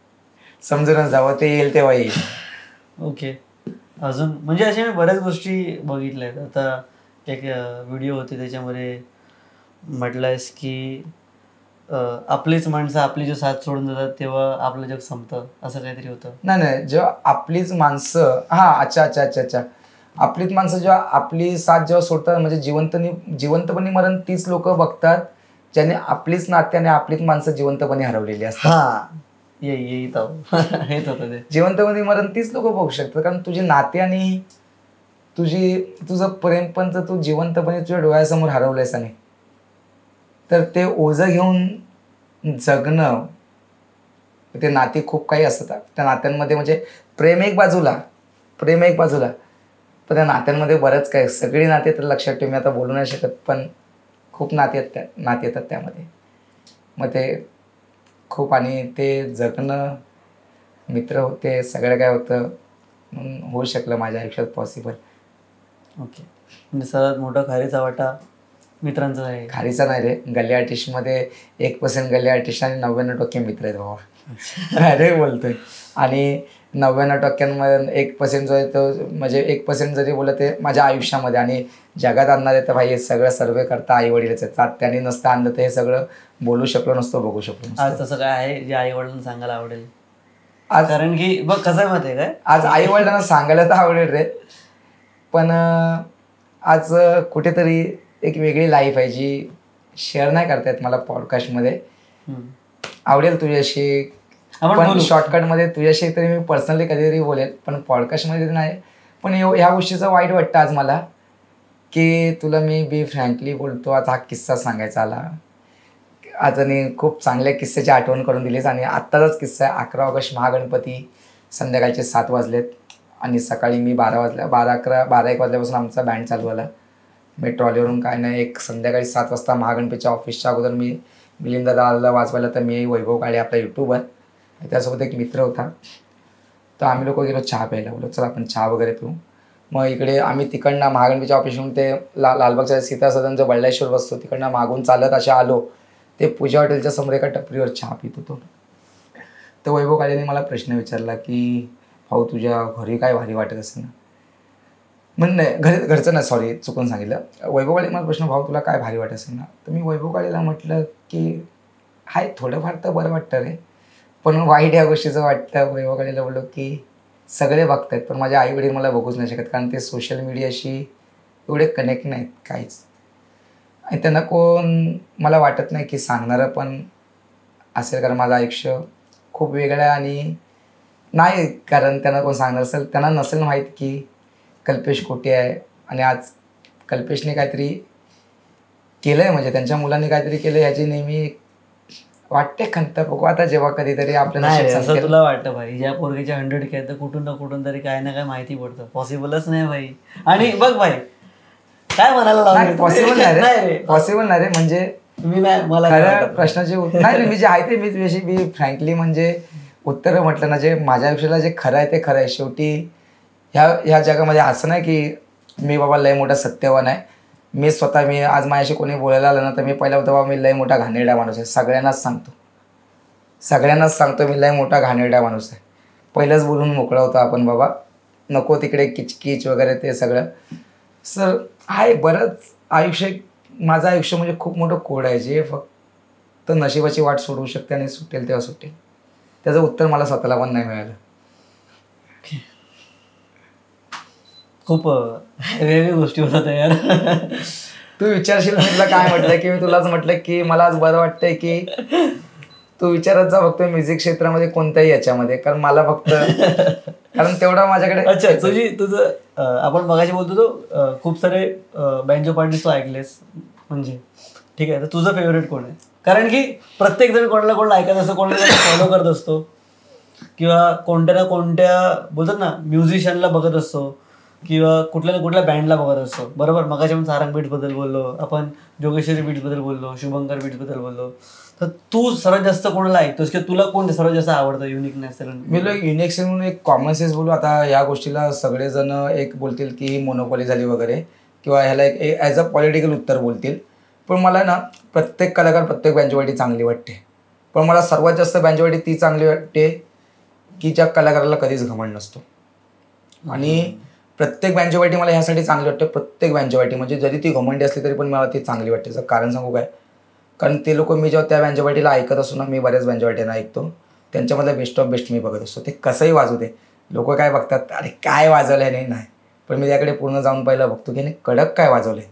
समजूनच जावं, ते येईल तेव्हा येईल. ओके. अजून म्हणजे अशा मी बऱ्याच गोष्टी बघितल्या आहेत. आता एक व्हिडिओ होती त्याच्यामध्ये म्हटलंयस की आपलीच माणसं आपली जो साथ सोडून जातात तेव्हा आपलं जग संपतं असं काहीतरी होतं. नाही, जेव्हा आपलीच माणसं, हा अच्छा, आपलीच माणसं जेव्हा आपली साथ जेव्हा सोडतात, म्हणजे जिवंतपणे मरण तीच लोक बघतात ज्याने आपलीच नात्याने आपलीच माणसं जिवंतपणे हरवलेली असतात. हेच होतं ते. जिवंतपणे मरण तीच लोक बघू शकतात, कारण तुझी नाते आणि तुझं प्रेम पण जर तू जिवंतपणे तुझ्या डोळ्यासमोर हरवलंयस नाही, तर ते ओझं घेऊन जगणं, ते नाती खूप काही असतात त्या नात्यांमध्ये. म्हणजे प्रेम एक बाजूला, पण त्या नात्यांमध्ये बरंच काय, सगळी नाती तर लक्षात ठेवून मी आता बोलू नाही शकत, पण खूप नाती येतात त्यामध्ये. मग ते खूप, आणि ते जगणं, मित्र होते, सगळं काय होतं, म्हणून होऊ शकलं माझ्या आयुष्यात पॉसिबल. ओके, म्हणजे सर्वात मोठा खारीचा वाटा मित्रांचा आहे. खारीचा नाही रे, गल्ली आर्टिस्टमध्ये 1% गल्ली आर्टिस्ट आणि 99% मित्र आहेत बाबा. अरे बोलतोय. आणि 99%मध्ये 1% जो आहे तो, म्हणजे 1% जरी बोललं ते माझ्या आयुष्यामध्ये, आणि जगात आणणार आहे तर भाई हे सगळं सर्वे करता आई वडीलच आहेत. त्यांनी नसतं आणलं तर हे सगळं बोलू शकलो नसतो, बघू शकलो नसतो. आज तसं काय आहे जे आई वडिलांना सांगायला आवडेल आज? कारण की बघ कसं आहे माहिती आहे काय, आज आई वडिलांना सांगायला तर आवडेल रे, पण आज कुठेतरी एक वेगळी लाईफ आहे जी शेअर नाही करता येत मला पॉडकास्टमध्ये. आवडेल तुझ्याशी, पण शॉर्टकटमध्ये तुझ्याशी तरी मी पर्सनली कधीतरी बोलेल, पण पॉडकास्टमध्ये नाही. पण ह्या गोष्टीचं वाईट वाटतं आज मला, की तुला मी बी फ्रँकली बोलतो, आज हा किस्सा सांगायचा आला. आज आणि खूप चांगल्या किस्स्याची आठवण करून दिलीस. आणि आत्ताचाच किस्सा आहे, 11 ऑगस्ट महागणपती, संध्याकाळचे 7 वाजलेत आणि सकाळी मी 12-1 वाजल्यापासून आमचा बँड चालू झाला. मी ट्रॉलीवरून काय नाही, एक संध्याकाळी 7 वाजता महागणपतीच्या ऑफिसच्या अगोदर मी मिलिंद दादाला वाजवायला, तर मी वैभव काळे आपला यूट्यूबर, त्यासोबत एक मित्र होता. तर आम्ही लोक गेलो चहा प्यायला, बोललो चला आपण चहा वगैरे पिऊ. मग इकडे आम्ही तिकडनं महागणपतीच्या ऑफिसहून ते लालबागच्या सीता सदन जो बळ्ळेश्वर बसतो तिकडनं मागून चालत अशा आलो, ते पूजा हॉटेलच्या समोर एका टपरीवर चहा पित होतो. तर वैभव काळेने मला प्रश्न विचारला की भाऊ तुझ्या घरी काय भारी वाटत असेल ना. म्हणून नाही, घरचं नाही, सॉरी चुकून सांगितलं. वैभव काळे मला प्रश्न, भाऊ तुला काय भारी वाटत असेल ना. तर मी वैभव काळेला म्हटलं की हाय थोडंफार तर बरं वाटतं रे, पण वाईट या गोष्टीचं वाटतं. वैभव काळेला बोललो की सगळे बघतायत पण माझे आई वडील मला बघूच नाही शकत, कारण ते सोशल मीडियाशी एवढे कनेक्ट नाहीत काहीच, आणि त्यांना कोण मला वाटत नाही की सांगणारं पण असेल, कारण माझं आयुष्य खूप वेगळं आहे. आणि नाही, कारण त्यांना कोण सांगणार असेल, त्यांना नसेल माहीत की कल्पेश कुठे आहे. आणि आज कल्पेशने काहीतरी केलं आहे, म्हणजे त्यांच्या मुलांनी काहीतरी केलं याची नेहमी वाटते खंत. बघू आता जेव्हा कधीतरी आपल्याला. असं तुला वाटतं भाई ज्या पोरगीच्या 100K आहे तर कुठून ना कुठून तरी काय ना काय माहिती पडतं, पॉसिबलच नाही भाई. आणि बघ भाई काय म्हणायला पॉसिबल नाही रे, म्हणजे मी नाही, मला खऱ्या प्रश्नाचे नाही मी जे आहे ते मी तुझ्याशी मी फ्रँकली म्हणजे उत्तर म्हटलं ना, जे माझ्या आयुष्याला जे खरं आहे ते खरं आहे. शेवटी ह्या जगामध्ये असं नाही की मी बाबा लय मोठा सत्यवान आहे. मी आज माझ्याशी कोणी बोलायला आलं ना तर मी पहिला होतं बाबा मी लय मोठा घाणेरडा माणूस आहे. सगळ्यांनाच सांगतो मी लय मोठा घाणेरडा माणूस आहे. पहिलंच बोलून मोकळा होता आपण बाबा, नको तिकडे किचकिच वगैरे ते सगळं. सर आहे बरंच आयुष्य, माझं आयुष्य म्हणजे खूप मोठं कोड आहे जे फक्त नशिबाची वाट सोडवू शकते, आणि सुटेल तेव्हा सुटेल. त्याचं उत्तर मला स्वतःला पण नाही मिळालं. खूप वेगळी गोष्टी होतात यार. तू विचारशील तुला काय म्हटलं की मी तुलाच म्हटलं की मला आज बरं वाटतंय की तू विचारत जा फक्त म्युझिक क्षेत्रामध्ये कोणत्याही याच्यामध्ये, कारण मला फक्त कारण तेवढा माझ्याकडे. अच्छा, तुझं आपण मगाशी बोलतो तो खूप सारे बँजो पार्टीज तू ऐकलेस, म्हणजे ठीक आहे, तर तुझं फेवरेट कोण आहे? कारण की प्रत्येक जण कोणाला ऐकत असतो, कोणाला फॉलो करत असतो, किंवा कोणत्या ना कोणत्या बोलतात ना म्युझिशियनला बघत असतो, किंवा कुठल्या ना कुठल्या बँडला बघत असतो. बरोबर, मगाशी आपण सारंग बीट्सबद्दल बोललो, आपण जोगेश्वरी बीट्सबद्दल बोललो, शुभंकर बीट्सबद्दल बोललो. तर तू सर्वात जास्त कोणाला ऐकतोस किंवा तुला कोण सर्वात जास्त आवडतं युनिकनेस? मी युनिक म्हणून एक कॉमन सेन्स बोलू. आता या गोष्टीला सगळेजण एक बोलतील की मोनोपॉली झाली वगैरे, किंवा ह्याला एक ॲज अ पॉलिटिकल उत्तर बोलतील. पण मला ना प्रत्येक कलाकार प्रत्येक बँजोवाटी चांगली वाटते, पण मला सर्वात जास्त बँजोवाटी ती चांगली वाटते की ज्या कलाकाराला कधीच घमंड नसतो. आणि प्रत्येक बँजोवाटी मला ह्यासाठी चांगली वाटते, प्रत्येक बँजोवाटी म्हणजे जरी ती घमंडी असली तरी पण मला ती चांगली वाटते. कारण सांगू काय, कारण ते लोक मी जेव्हा त्या बँजोपार्टीला ऐकत असतो ना, मी बऱ्याच बँजोपार्टींना ऐकतो, त्यांच्यामधलं बेस्ट ऑफ बेस्ट मी बघत असतो. ते कसंही वाजू दे, लोक काय बघतात अरे काय वाजवलं आहे नाही, पण मी त्याकडे पूर्ण जाऊन पहिलं बघतो की कडक काय वाजवलं आहे.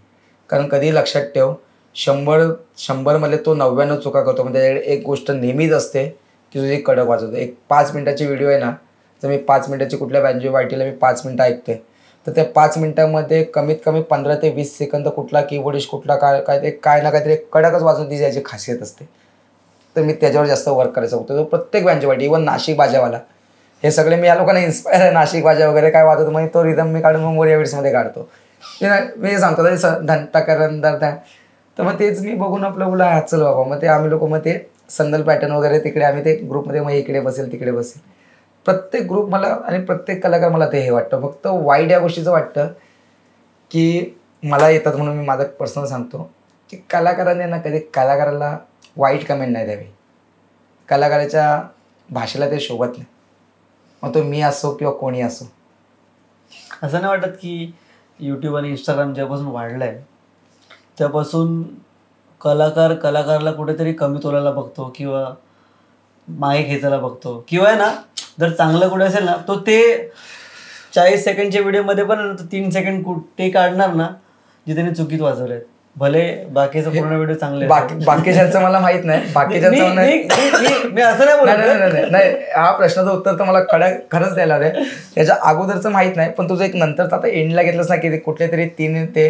कारण कधी लक्षात ठेव, 100 तो 99 चुका करतो, म्हणजे त्याच्याकडे एक गोष्ट नेहमीच असते की तुझी कडक वाजवतो. एक 5 मिनिटाची व्हिडिओ आहे ना, तर मी 5 मिनिटाची कुठल्या बँजोपार्टीला मी 5 मिनिटं ऐकतोय, तर त्या 5 मिनिटामध्ये कमीत कमी 15 ते 20 सेकंद कुठला कीबोर्डिस्ट कुठला काय ते काय ना काहीतरी कडकच वाजवत याची खासियत असते. तर मी त्याच्यावर जास्त वर्क करायचं होतं. प्रत्येक बँजोपार्टी, इव्हन नाशिक बाजावाला, हे सगळे मी या लोकांना इन्स्पायर आहे. नाशिक बाजा वगैरे काय वाजवतो म्हणजे तो रिदम मी काढून मग मोरिया बीट्समध्ये काढतो. मी सांगतो तरी धंटा करंदर त्या, तर मग तेच मी बघून आपलं बोला चल बाबा. मग ते आम्ही लोक मग ते संदल पॅटर्न वगैरे तिकडे आम्ही ते ग्रुपमध्ये मग इकडे बसेल तिकडे बसेल. प्रत्येक ग्रुप मला आणि प्रत्येक कलाकार मला ते हे वाटतं. फक्त वाईट या गोष्टीचं वाटतं की मला येतात म्हणून मी माझं पर्सनल सांगतो की कलाकाराने ना कधी कलाकाराला वाईट कमेंट नाही द्यावी. कलाकाराच्या भाषेला ते शोभत नाही, मग तो मी असो किंवा कोणी असो. असं नाही वाटत की यूट्यूब आणि इंस्टाग्राम जेव्हापासून वाढलं आहे त्यापासून कलाकारला कुठेतरी कमी तोलायला बघतो किंवा मागे खेचायला बघतो, किंवा आहे ना जर चांगलं कुठे असेल ना तो ते 40 सेकंडच्या व्हिडिओमध्ये पण 3 सेकंड ते काढणार ना जे त्यांनी चुकीत वाजवले. भले बाकीचं पूर्ण व्हिडिओ चांगले, बाकीच्यांचं मला माहित नाही, बाकीच्यांचं मी असं नाही बोलत नाही. हा प्रश्नाचं उत्तर तर मला खरंच द्यायला आहे. त्याच्या अगोदरचं माहित नाही, पण तुझं एक नंतरचं आता एंडला घेतलंच ना की कुठले तरी 3 ते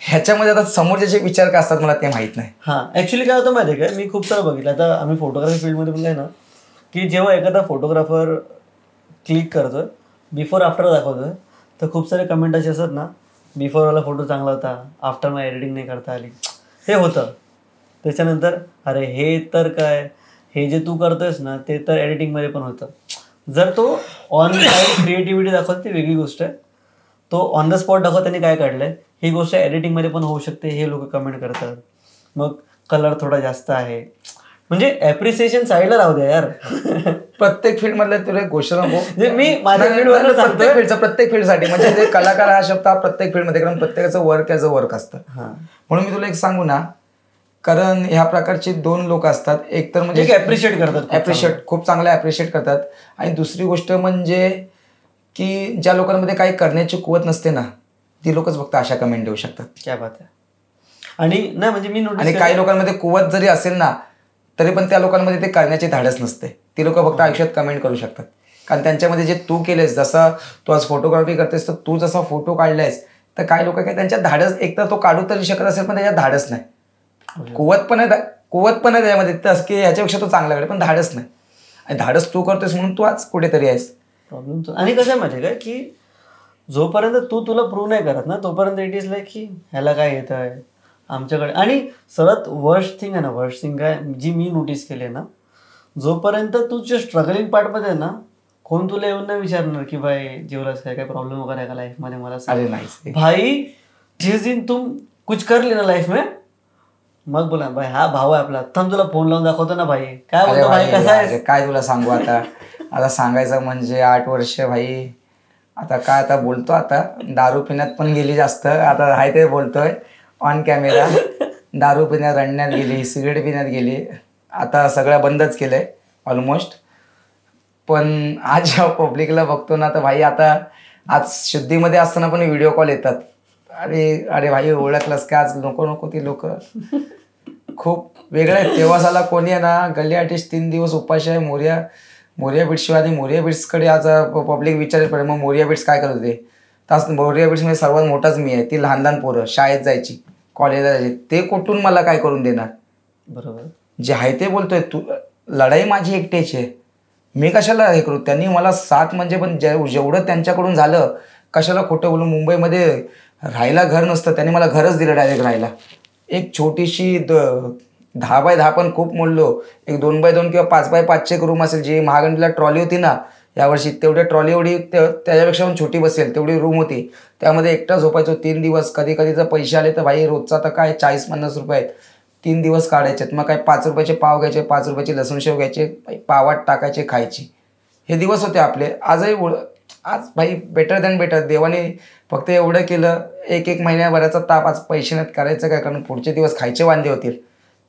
ह्याच्यामध्ये आता समोरचे विचार काय असतात मला ते माहित नाही. हां, ॲक्च्युली काय होतं माहिती आहे का, मी खूप सारं बघितलं. आता आम्ही फोटोग्राफी फील्डमध्ये पण आहे ना, की जेव्हा एखादा फोटोग्राफर क्लिक करतोय बिफोर आफ्टर दाखवतोय तर खूप सारे कमेंट असे असतात ना, बिफोरवाला फोटो चांगला होता, आफ्टर मग एडिटिंग नाही करता आली, हे होतं. त्याच्यानंतर अरे हे तर काय, हे जे तू करतोयस ना ते तर एडिटिंगमध्ये पण होतं. जर तो ऑन साईड क्रिएटिव्हिटी दाखवतो ती वेगळी गोष्ट आहे, तो ऑन द स्पॉट दाखवत त्यांनी काय काढलं आहे ही गोष्ट एडिटिंगमध्ये पण होऊ शकते, हे लोक कमेंट करतात. मग कलर थोडा जास्त आहे, म्हणजे ॲप्रिसिएशन साईडला राहू द्या यार. प्रत्येक फील्ड मधल्या तुला एक गोष्ट मी माझ्या फील्डवर प्रत्येक फील्डसाठी म्हणजे कलाकार हा शब्द हा प्रत्येक फील्डमध्ये, कारण प्रत्येकाचं वर्क ॲज अ वर्क असतं. म्हणून मी तुला एक सांगू ना, कारण ह्या प्रकारचे 2 लोक असतात. एक तर म्हणजे ॲप्रिशिएट करतात, खूप चांगलं ॲप्रिशिएट करतात, आणि दुसरी गोष्ट म्हणजे की ज्या लोकांमध्ये काही करण्याची कुवत नसते ना ती लोकच फक्त अशा कमेंट देऊ शकतात. क्या बात आहे. आणि नाही म्हणजे मी आणि काही लोकांमध्ये कुवत जरी असेल ना तरी पण त्या लोकांमध्ये ते करण्याची धाडस नसते. ती लोक फक्त आयुष्यात कमेंट करू शकतात, कारण त्यांच्यामध्ये जे तू केलेस, जसं तू आज फोटोग्राफी करतेस तर तू जसा फोटो काढलायस, तर काही लोक काय त्यांच्या धाडस, एक तर तो काढू तरी शकत असेल पण त्याच्यात धाडस नाही, कुवत पण आहे त्याच्यामध्ये तस की ह्याच्यापेक्षा तो चांगला काढे, पण धाडस नाही. आणि धाडस तू करतोस म्हणून तू आज कुठेतरी आहेस. प्रॉब्लेम. आणि कसं आहे माहिती आहे का की जोपर्यंत तुला प्रूव्ह नाही करत ना तोपर्यंत इट इज लाईक की ह्याला काय येत आहे आमच्याकडे. आणि सर्वात वर्स्ट थिंग आहे ना, वर्स्ट थिंग काय जी मी नोटीस केली आहे ना, जोपर्यंत तुझ्या स्ट्रगलिंग पार्टमध्ये आहे ना कोण तुला येऊन नाही विचारणार की भाई जेवलास काय प्रॉब्लेम वगैरे आहे का लाईफमध्ये, मला अरे नाही भाई जिस दिन तुम कुछ कर ली ना लाईफ में मग बोला भाई हा भाऊ आहे आपला, थांब तुला फोन लावून दाखवतो ना भाई, काय बोलतो भाई कसा आहे. काय तुला सांगू आता सांगायचं म्हणजे 8 वर्ष भाई, आता काय आता बोलतो, आता दारू पिण्यात पण गेली जास्त, आता हाय ते बोलतोय ऑन कॅमेरा. दारू पिण्यात, रडण्यात गेली, सिगरेट पिण्यात गेली, आता सगळं बंदच केलंय ऑलमोस्ट. पण आज जेव्हा पब्लिकला बघतो ना तर भाई, आता आज शुद्धीमध्ये असताना पण व्हिडिओ कॉल येतात, अरे भाई ओळखलंस का आज, नको ती लोक खूप वेगळं आहे. तेव्हा साला कोणी आहे ना, गल्ली आर्टिस्ट 3 दिवस उपाशी आहे, मोरिया बीट्सशिवाय, आणि मोरिया बीट्सकडे आज पब्लिक विचारत पडे मग मोरिया बीट्स काय करत होते. तास मोरिया बीट्समध्ये सर्वात मोठाच मी आहे, ती लहान पोरं शाळेत जायची, कॉलेजला जायची, ते कुठून मला काय करून देणार. बरोबर, जे आहे ते बोलतोय, तू लढाई माझी एकट्याची आहे, मी कशाला हे करू. त्यांनी मला साथ म्हणजे पण जेवढं त्यांच्याकडून झालं, कशाला खोटं बोलून. मुंबईमध्ये राहायला घर नसतं, त्यांनी मला घरच दिलं डायरेक्ट राहायला. एक छोटीशी 10x10 पण खूप मोडलो, एक 2x2 किंवा 5x5चे रूम असेल, जी महागंडीला ट्रॉली होती ना यावर्षी, तेवढ्या ट्रॉली एवढी त्याच्यापेक्षा पण छोटी बसेल तेवढी रूम होती, त्यामध्ये एकटा झोपायचो 3 दिवस. कधी जर पैसे आले तर भाई रोजचा तर काय 40-50 रुपये आहेत, 3 दिवस काढायचेत. मग काय 5 रुपयाचे पाव घ्यायचे, 5 रुपयाचे लसूण शेव घ्यायचे, पावात टाकायचे, खायची. हे दिवस होते आपले. आजही आज भाई बेटर दॅन बेटर, देवाने फक्त एवढं केलं, एक महिन्याभराचा ताप, आज पैसे नाहीत करायचं काय, कारण पुढचे दिवस खायचे वांदे होतील.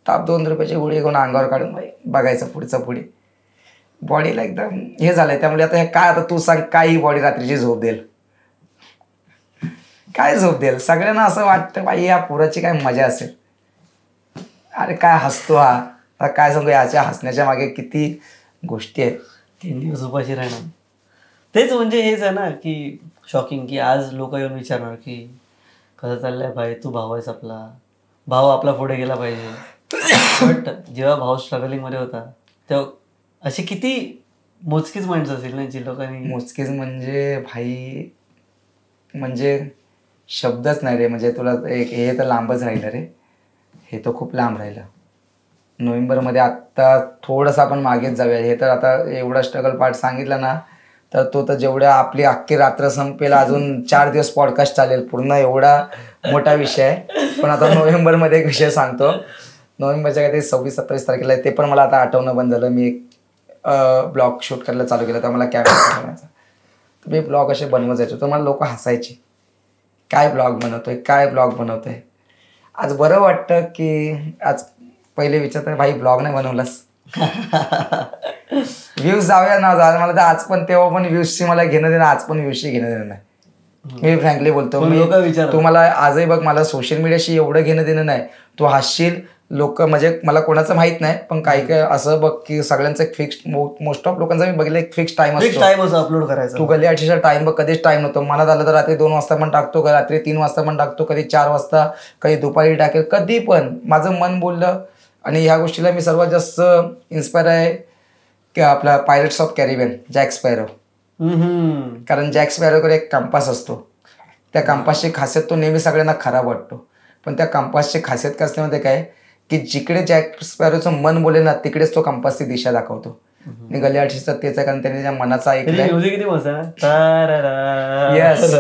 ताप 2 रुपयाची गोळी घेऊन अंगावर काढून बघायचं पुढचं पुढे. बॉडीला एकदम हे झालंय. त्यामुळे आता हे काय, आता तू सांग काय ही बॉडी रात्रीची झोप देईल, काय झोप देईल. सगळ्यांना असं वाटतं बाई या पोराची काय मजा असेल. अरे काय हसतो हा, आता काय सांगू, याच्या हसण्याच्या मागे किती गोष्टी आहेत. 3 दिवस उपाशी राहणार. तेच म्हणजे हेच आहे ना की शॉकिंग, की आज लोक येऊन विचारणार की कसं चाललंय भाई, तू भाऊ आहेस आपला, भाऊ आपला पुढे गेला पाहिजे. बट जेव्हा भाऊ स्ट्रगलिंगमध्ये होता तेव्हा अशी किती मोजकीच माणसं असेल ना जी लोकांनी. मोजकीच म्हणजे भाई, म्हणजे शब्दच नाही रे. म्हणजे तुला एक हे तर लांबच राहिलं रे, हे तर खूप लांब राहिलं. नोव्हेंबरमध्ये आत्ता थोडंसं आपण मागेच जाऊया. हे तर आता एवढा स्ट्रगल पार्ट सांगितला ना, तर तो तर जेवढ्या आपली अख्खी रात्र संपेल, अजून 4 दिवस पॉडकास्ट चालेल पूर्ण, एवढा मोठा विषय आहे. पण आता नोव्हेंबरमध्ये एक विषय सांगतो. नोव्हेंबरच्या काहीतरी 26-27 तारखेला, ते पण मला आता आठवणं बंद झालं. मी एक ब्लॉग शूट करायला चालू केलं, तर मला कॅमेरा बनवायचा. तर मी ब्लॉग असे बनवत जायचो, तर मला लोक हसायचे, काय ब्लॉग बनवतोय, काय ब्लॉग बनवतोय. आज बरं वाटतं की आज पहिले विचारतात भाई ब्लॉग नाही बनवलास, व्ह्यूज जाऊया ना जा. मला तर आज पण, तेव्हा पण व्ह्यूजची मला घेणं देणं, आज पण व्ह्यूजची घेणं देणं नाही. मी फ्रँकली बोलतो. तू मला आजही बघ, मला सोशल मीडियाशी एवढं घेणं देणं नाही. तू हसशील, लोक म्हणजे मला कोणाचं माहित नाही, पण काही काही असं बघ की सगळ्यांचं एक फिक्स, मोस्ट ऑफ लोकांचा मी बघितलं एक फिक्स टाइम असतो अपलोड करायचा. तू गल्ली आठशेचा टाइम बघ, कधीच टाइम नव्हतो. मला झालं तर रात्री 2 वाजता पण टाकतो, का रात्री 3 वाजता पण टाकतो, कधी 4 वाजता, कधी दुपारी टाकेल, कधी पण माझं मन बोललं. आणि ह्या गोष्टीला मी सर्वात जास्त इन्स्पायर आहे की आपला pirates of Caribbean, jack sparrow. कारण जॅक स्पॅरोकडे एक कंपास असतो. त्या कंपासची खासियत, तो नेहमी सगळ्यांना खराब वाटतो, पण त्या कंपासची खासियत काय असते माहिती काय, की जिकडे जॅक स्पॅरोचं मन बोले ना, तिकडेच तो कंपासची दिशा दाखवतो. आणि गल्ली आठशेचा तेच आहे, कारण त्याने ज्या मनाचा ऐकलंय. येस,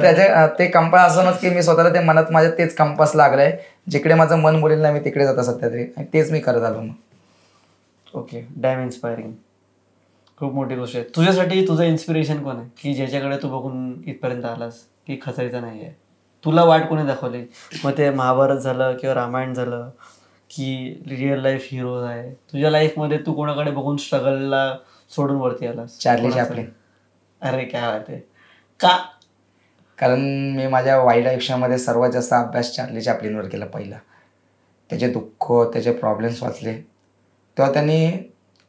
त्याचे ते कंपास असं की मी स्वतःला ते मनात माझ्या तेच कंपास लागलंय, जिकडे माझं मन बोलेल ना मी तिकडे जातं सध्या तरी, आणि तेच मी करत आलो. मग ओके, डॅम इन्स्पायरिंग, खूप मोठी गोष्ट आहे. तुझ्यासाठी तुझं इन्स्पिरेशन कोण आहे की ज्याच्याकडे तू बघून इथपर्यंत आलास की खचायचं नाही आहे? तुला वाट कोणी दाखवली? मग ते महाभारत झालं किंवा रामायण झालं की रिअल लाईफ हिरो आहे तुझ्या लाईफमध्ये, तू कोणाकडे बघून स्ट्रगलला सोडून वरती आलास? Charlie Chaplin. अरे काय वाटते का? कारण मी माझ्या वाईट आयुष्यामध्ये सर्वात जास्त अभ्यास चार्ली चॅप्लिनवर केला पहिला. त्याचे दुःख, त्याचे प्रॉब्लेम्स वाचले. तेव्हा त्यांनी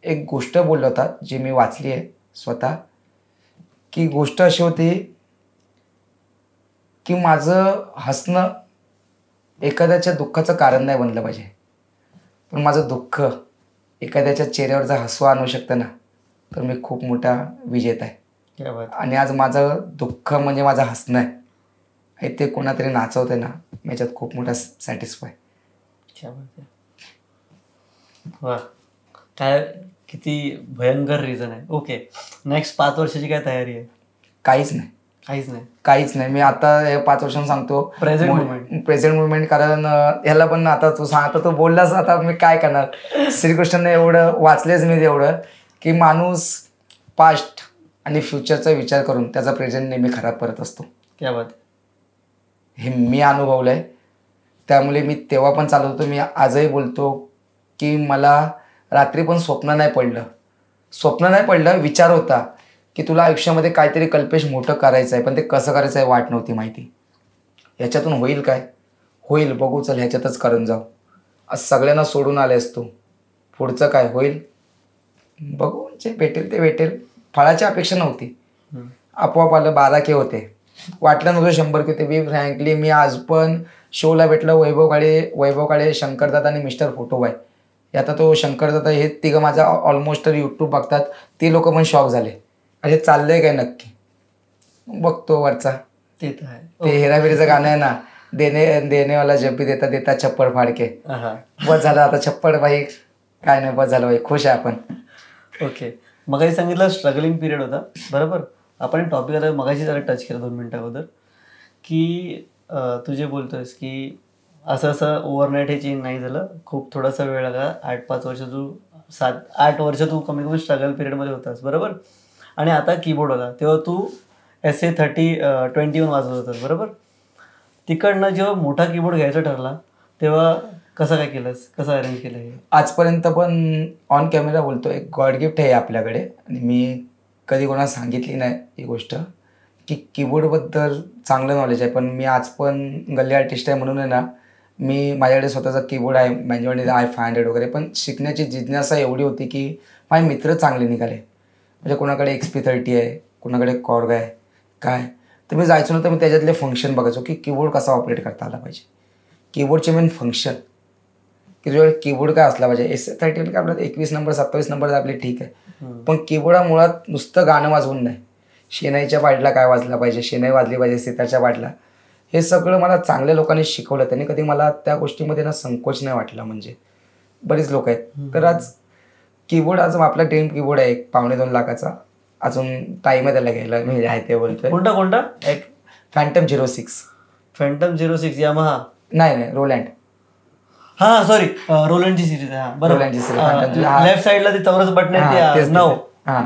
एक गोष्ट बोलला होता, जी मी वाचली आहे स्वतः, की गोष्ट अशी होती की माझं हसणं एखाद्याच्या दुःखाचं कारण नाही बनलं पाहिजे, पण माझं दुःख एखाद्याच्या चेहऱ्यावर जर हसू आणू शकतं ना, तर मी खूप मोठा विजेता आहे. आणि आज माझं दुःख म्हणजे माझं हसणं आहे, आणि ते कोणातरी नाचवतंय ना, याच्यात खूप मोठा सॅटिस्फाय. वा, काय किती भयंकर रिझन आहे. ओके, नेक्स्ट 5 वर्षाची काय तयारी आहे? काहीच नाही, काहीच नाही. मी आता 5 वर्षांनी सांगतो प्रेझेंट मुवमेंट. कारण ह्याला पण आता तू सांगता, तू बोललास, आता मी काय करणार. श्रीकृष्णाने एवढं वाचलेच मी तेवढं, की माणूस पास्ट आणि फ्युचरचा विचार करून त्याचा प्रेझेंट नेहमी खराब करत असतो. क्या बात, हे मी अनुभवलंय. त्यामुळे मी तेव्हा पण चालत होतो, मी आजही बोलतो की मला रात्री पण स्वप्न नाही पडलं, विचार होता की तुला आयुष्यामध्ये काहीतरी कल्पेश मोठं करायचं आहे, पण ते कसं करायचं आहे वाट नव्हती माहिती. ह्याच्यातून होईल काय, होईल बघू, चल ह्याच्यातच करून जाऊ. आज सगळ्यांना सोडून आलेस तू, पुढचं काय होईल बघू, जे भेटेल ते भेटेल. फळाची अपेक्षा नव्हती, आपोआप आलं. 12K होते, वाटलं नव्हतं 100K होते. मी फ्रँकली, मी आज पण शोला भेटलं, वैभव काळे, शंकरदादा आणि मिस्टर फोटोबाय. आता तो शंकरदादा, हे तिघं माझा ऑलमोस्ट यूट्यूब बघतात. ते लोक पण शॉक झाले, अरे चाललंय काय नक्की. बघतो वरचा ते तर आहे. ते हेराफेरीचं गाणं आहे ना, देनेवाला जब भी देता देता छप्पड फाडके. बस झालं आता, छप्पड बाई काय नाही, बस झालं बाई, खुश आहे आपण. ओके, मगाशी सांगितलं स्ट्रगलिंग पिरियड होता, बरोबर. आपण टॉपिक आता मगाशी जरा टच केलं 2 मिनिटं अगोदर, की तू जे बोलतोयस की असं ओव्हरनाईट हे चेंज नाही झालं, खूप थोडासा वेळ लागला. 8-5 वर्ष तू 7-8 वर्ष तू कमी कमी स्ट्रगल पिरियडमध्ये होतास, बरोबर. आणि आता कीबोर्ड होता, तेव्हा तू SA-30-21 वाजवत होतास, बरोबर. तिकडनं जेव्हा मोठा कीबोर्ड घ्यायचा ठरला, तेव्हा कसं काय केलंस, कसं अरेंज केलं हे? आजपर्यंत पण ऑन कॅमेरा बोलतो, एक गॉड गिफ्ट आहे आपल्याकडे आणि मी कधी कोणाला सांगितली नाही ही गोष्ट की कीबोर्डबद्दल चांगलं नॉलेज आहे. पण मी आज पण गल्ली आर्टिस्ट आहे म्हणून आहे ना, मी माझ्याकडे स्वतःचा कीबोर्ड आहे, माझ्याकडे i500 वगैरे. पण शिकण्याची जिज्ञासा एवढी होती की माझे मित्र चांगले निघाले. म्हणजे कोणाकडे XP30 आहे, कोणाकडे कॉर्ग आहे, काय. तर मी जायचो ना, तर मी त्याच्यातले फंक्शन बघायचो की कीबोर्ड कसा ऑपरेट करता आला पाहिजे, कीबोर्डचे मेन फंक्शन, की तुझ्याकडे कीबोर्ड काय असला पाहिजे. S30 काय आपल्याला 21 नंबर 27 नंबर आपले ठीक आहे, पण कीबोर्ड हा मुळात नुसतं गाणं वाजवून नाही, शेणाईच्या पाडला काय वाजला पाहिजे, शेणाई वाजली पाहिजे सितारच्या पाडला, हे सगळं मला चांगल्या लोकांनी शिकवलं. त्यांनी कधी मला त्या गोष्टीमध्ये ना संकोच नाही वाटला. म्हणजे बरीच लोक आहेत. तर आज कीबोर्ड, आज आपला ड्रीम कीबोर्ड आहे एक 2.5 लाखाचा, अजून टाईम आहे त्याला घ्यायला, मी आहे ते बोलतोय. कोणता? एक फॅन्टम 06. Phantom 06 Yamaha? नाही, रोलँड. हा सॉरी, रोलँडची सिरीज आहे. बरोबर, लेफ्ट साइडला ते चौरस बटन आहे. हां,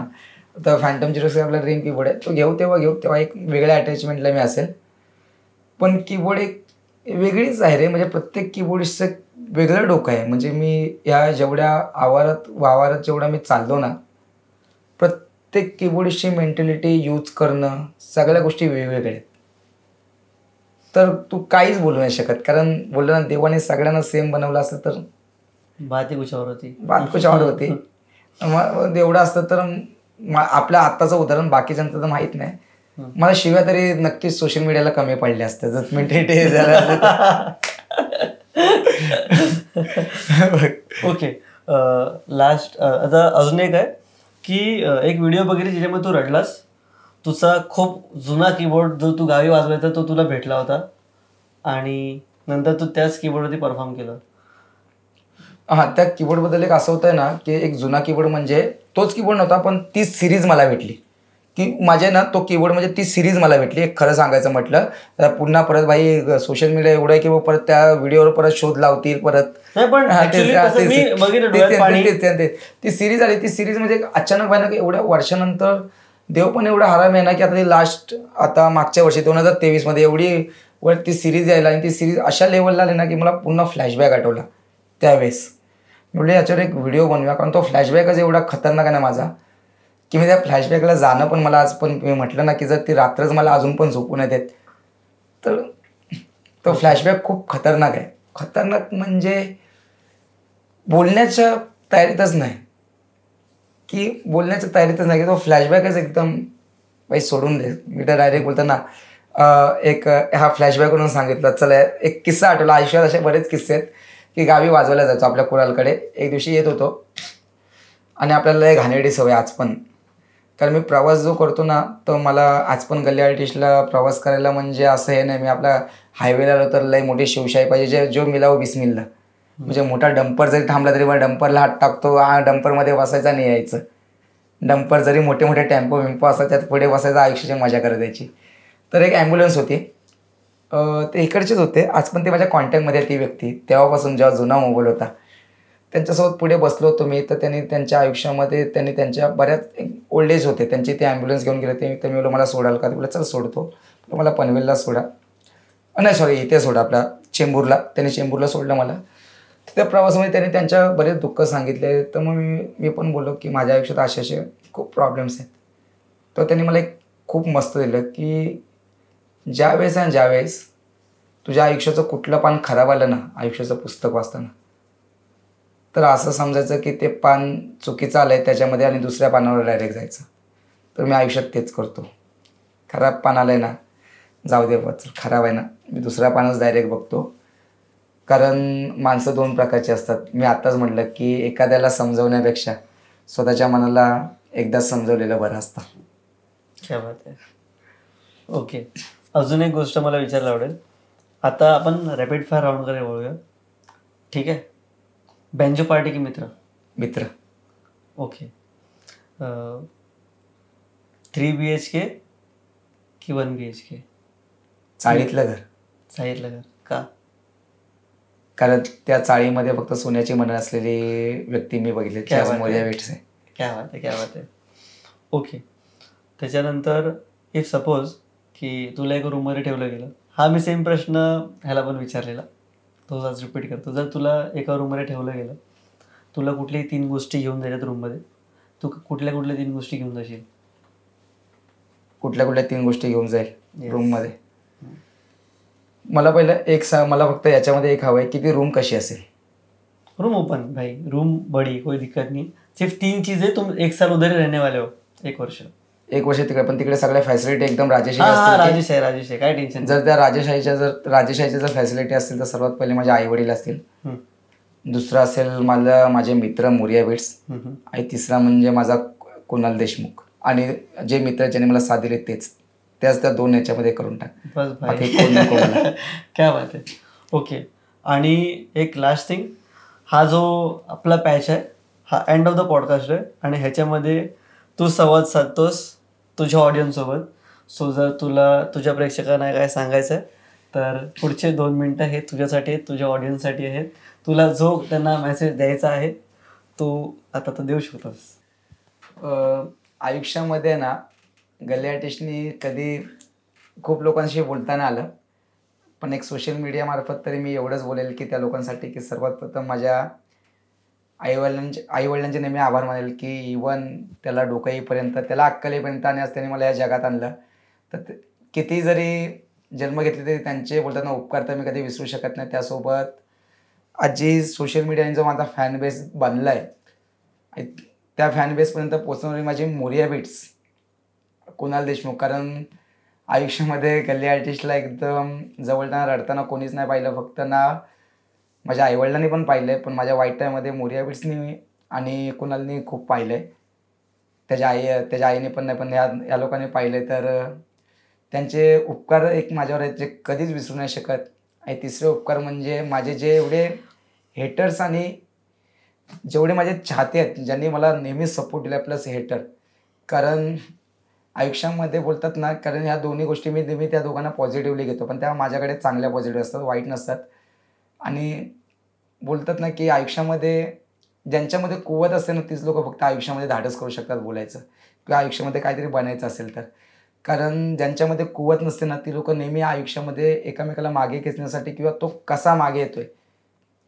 तर फॅन्टम 06 आपला ड्रीम कीबोर्ड आहे. तो घेऊ तेव्हा एक वेगळ्या अटॅचमेंटला मी असेल. पण कीबोर्ड एक वेगळीच आहे रे. म्हणजे प्रत्येक कीबोर्डचं वेगळं डोकं आहे. म्हणजे मी या जेवढ्या वावरात जेवढा मी चाललो ना, प्रत्येक कीबोर्डची मेंटॅलिटी यूज करणं, सगळ्या गोष्टी वेगवेगळ्या आहेत. तर तू काहीच बोलू नाही शकत, कारण बोललं ना, देवाने सगळ्यांना सेम बनवलं असतं तर बात कुशावर होती. मग एवढं असतं तर आपल्या आत्ताचं उदाहरण, बाकीच्यांचं तर माहीत नाही. मला शिव्या तरी नक्कीच सोशल मीडियाला कमी पडले असते जर मेंटॅलिटी झालं. ओके, लास्ट आता अजून एक आहे की एक व्हिडिओ बघितली ज्याच्यामध्ये तू रडलास. तुझा खूप जुना कीबोर्ड जो तू गावी वाजवायचा तो तुला भेटला होता आणि नंतर तू त्याच कीबोर्डवरती परफॉर्म केलं. हां, त्या कीबोर्डबद्दल एक असं होतं ना की एक जुना कीबोर्ड, म्हणजे तोच कीबोर्ड नव्हता पण ती सिरीज मला भेटली. की माझे ना तो कीबोर्ड म्हणजे ती सिरीज मला भेटली. एक खरं सांगायचं म्हटलं तर पुन्हा परत भाई सोशल मीडिया एवढं आहे की परत त्या व्हिडिओवर परत शोध लावतील परत. ती सिरीज आली. ती सिरीज म्हणजे अचानक व्हायला की एवढ्या वर्षानंतर देव पण एवढा हराम आहे ना की आता लास्ट, आता मागच्या वर्षी 2023 एवढी ती सिरीज यायला, आणि ती सिरीज अशा लेवलला आली ना की मला पुन्हा फ्लॅशबॅक आठवला त्यावेळेस. म्हणजे याच्यावर एक व्हिडिओ बनवूया, कारण तो फ्लॅशबॅकच एवढा खतरनाक आहे ना माझा की मी त्या फ्लॅशबॅकला जाणं पण मला आज पण, मी म्हटलं ना की जर ती रात्रच मला अजून पण झोपू नाही देत, तर तो फ्लॅशबॅक खूप खतरनाक आहे. खतरनाक म्हणजे बोलण्याच्या तयारीतच नाही की तो फ्लॅशबॅकच एकदम बाई सोडून दे. मी तर डायरेक्ट बोलतो ना, एक हा फ्लॅशबॅक म्हणून सांगितलं. चला, एक किस्सा आठवला. आयुष्यात असे बरेच किस्से आहेत की गावी वाजवायला जायचो आपल्या कुरालकडे. एक दिवशी येत होतो आणि आपल्याला एक घाणेरडी सवय आज पण, कारण मी प्रवास जो करतो ना, तर मला आज पण गल्ली आर्टिस्टला प्रवास करायला म्हणजे असं हे नाही, मी आपला हायवेला आलो तर लई मोठी शिवशाही पाहिजे, जो मिलावं बिस्मिल्ला. म्हणजे मोठा डंपर जरी थांबला तरी मला डंपरला हात टाकतो, डंपरमध्ये बसायचा नाही यायचं. डंपर जरी मोठे मोठे टेम्पो विम्पो असतात त्यात पुढे बसायचं, आयुष्याची मजा करत यायची. तर एक ॲम्ब्युलन्स होती, ते इकडचेच होते. आज पण ते माझ्या कॉन्टॅक्टमध्ये ती व्यक्ती, तेव्हापासून जेव्हा जुना मोबाईल होता त्यांच्यासोबत पुढे बसलो होतो मी. तर त्यांनी त्यांच्या आयुष्यामध्ये त्यांच्या बऱ्याच ओल्ड एज होते, त्यांची ते ॲम्ब्युलन्स घेऊन गेले. ते मी बोललो मला सोडाल का? ते बोललं चल सोडतो. मला पनवेलला सोडा, नाही सॉरी इथे सोडा, आपला चेंबूरला. त्यांनी चेंबूरला सोडलं मला. त्या प्रवासामध्ये त्यांनी त्यांच्या बरेच दुःख सांगितले. तर मग मी पण बोललो की माझ्या आयुष्यात असे खूप प्रॉब्लेम्स आहेत. तर त्यांनी मला एक खूप मस्त दिलं की ज्यावेळेस तुझ्या आयुष्याचं कुठलं पान खराब आलं ना, आयुष्याचं पुस्तक वाचताना, तर असं समजायचं की ते पान चुकीचं आलं आहे त्याच्यामध्ये आणि दुसऱ्या पानावर डायरेक्ट जायचं. तर मी आयुष्यात तेच करतो. खराब पान आलं आहे ना, जाऊ दे बच, खराब आहे ना, मी दुसऱ्या पानच डायरेक्ट बघतो. कारण माणसं 2 प्रकारची असतात. मी आत्ताच म्हटलं की एखाद्याला समजवण्यापेक्षा स्वतःच्या मनाला एकदाच समजवलेलं बरं असतं. क्या बात आहे. ओके, अजून एक गोष्ट मला विचारायला आवडेल. आता आपण रॅपिड फायर राऊंडकडे वळूया, ठीक आहे? बँजो पार्टी की मित्र? ओके. 3 BHK की 1 BHK? चाळीतलं घर. का? कारण त्या चाळीमध्ये फक्त सोन्याची मनं असलेली व्यक्ती मी बघितली. क्या बात आहे. ओके, त्याच्यानंतर इफ सपोज की तुला एक रूममध्ये ठेवलं गेलं, हा मी सेम प्रश्न ह्याला पण विचारलेला तोच आज रिपीट करतो. जर तुला एका रूममध्ये ठेवलं गेलं, तुला कुठल्याही 3 गोष्टी घेऊन जायच्यात रूममध्ये, तू कुठल्या 3 गोष्टी घेऊन जाशील? कुठल्या 3 गोष्टी घेऊन जाईल Yes. रूममध्ये? मला पहिलं मला फक्त याच्यामध्ये एक हवं आहे की ती रूम कशी असेल. रूम ओपन भाई, रूम बड़ी, कोई दिक्कत नहीं. सिर्फ 3 चीजें, तुम 1 साल उधर ही रहने वाले हो, 1 वर्ष. 1 वर्ष तिकडे, पण तिकडे सगळ्या फॅसिलिटी एकदम हा राजेशाही हा, असतील. राजेश आहे, काय टेन्शन. जर त्या राजेशाहीच्या जर फॅसिलिटी असतील तर सर्वात पहिले माझे आई वडील असतील. दुसरं असेल माझे मित्र मोरिया बिट्स, आणि तिसरा म्हणजे माझा कुणाल देशमुख, आणि जे मित्र ज्यांनी मला साथ दिली त्याच त्या 2 याच्यामध्ये करून टाक. बस भाई, बाकी कोण नको मला. क्या बात आहे. ओके, आणि एक लास्ट थिंग, हा जो आपला पॅच आहे हा एंड ऑफ द पॉडकास्ट आहे, आणि ह्याच्यामध्ये तू संवाद साधतोस तुझ्या ऑडियन्ससोबत. सो जर तुला तुझ्या प्रेक्षकांना काय सांगायचं आहे तर पुढचे 2 मिनटं हे तुझ्यासाठी आहेत, तुझ्या ऑडियन्ससाठी आहेत. तुला जो त्यांना मेसेज द्यायचा आहे तो आता तर देऊ शकतोस. आयुष्यामध्ये ना गल्ली आर्टिस्टनी कधी खूप लोकांशी बोलताना आलं, पण एक सोशल मीडियामार्फत तरी मी एवढंच बोलेल की त्या लोकांसाठी की सर्वात प्रथम माझ्या आईवडिलांचे नेहमी आभार मानेल की इवन त्याला डोकं येईपर्यंत, त्याला अक्कल येईपर्यंत, आणि आज त्यांनी मला या जगात आणलं. तर किती जरी जन्म घेतले तरी त्यांचे बोलताना उपकार तर मी कधी विसरू शकत नाही. त्यासोबत आज जी सोशल मीडियाने जो माझा फॅन बेस बनला आहे, त्या फॅन बेसपर्यंत पोचवणारी माझी मोरिया बिट्स, कुणाल देशमुख. कारण आयुष्यामध्ये गल्ली आर्टिस्टला एकदम जवळताना रडताना कोणीच नाही पाहिलं, फक्त ना माझ्या आईवडिलांनी पण पाहिलं आहे, पण माझ्या वाईट टाईममध्ये मोरिया बिट्सनी आणि कुणालनी खूप पाहिलं आहे. त्याच्या आईने पण नाही, पण या लोकांनी पाहिलं आहे. तर त्यांचे उपकार एक माझ्यावर आहेत जे कधीच विसरू नाही शकत. आणि तिसरे उपकार म्हणजे माझे जे एवढे हेटर्स आणि जेवढे माझे चाहते आहेत, ज्यांनी मला नेहमी सपोर्ट दिला, प्लस हेटर. कारण आयुष्यामध्ये बोलतात ना, कारण ह्या दोन्ही गोष्टी मी नेहमी त्या दोघांना पॉझिटिव्हली घेतो, पण त्या माझ्याकडे चांगल्या पॉझिटिव्ह असतात, वाईट नसतात. आणि बोलतात ना की आयुष्यामध्ये ज्यांच्यामध्ये कुवत असते ना तीच लोक फक्त आयुष्यामध्ये धाडस करू शकतात बोलायचं किंवा आयुष्यामध्ये काहीतरी बनायचं असेल तर. कारण ज्यांच्यामध्ये कुवत नसते ना ती लोक नेहमी आयुष्यामध्ये एकामेकाला मागे खेचण्यासाठी किंवा तो कसा मागे येतोय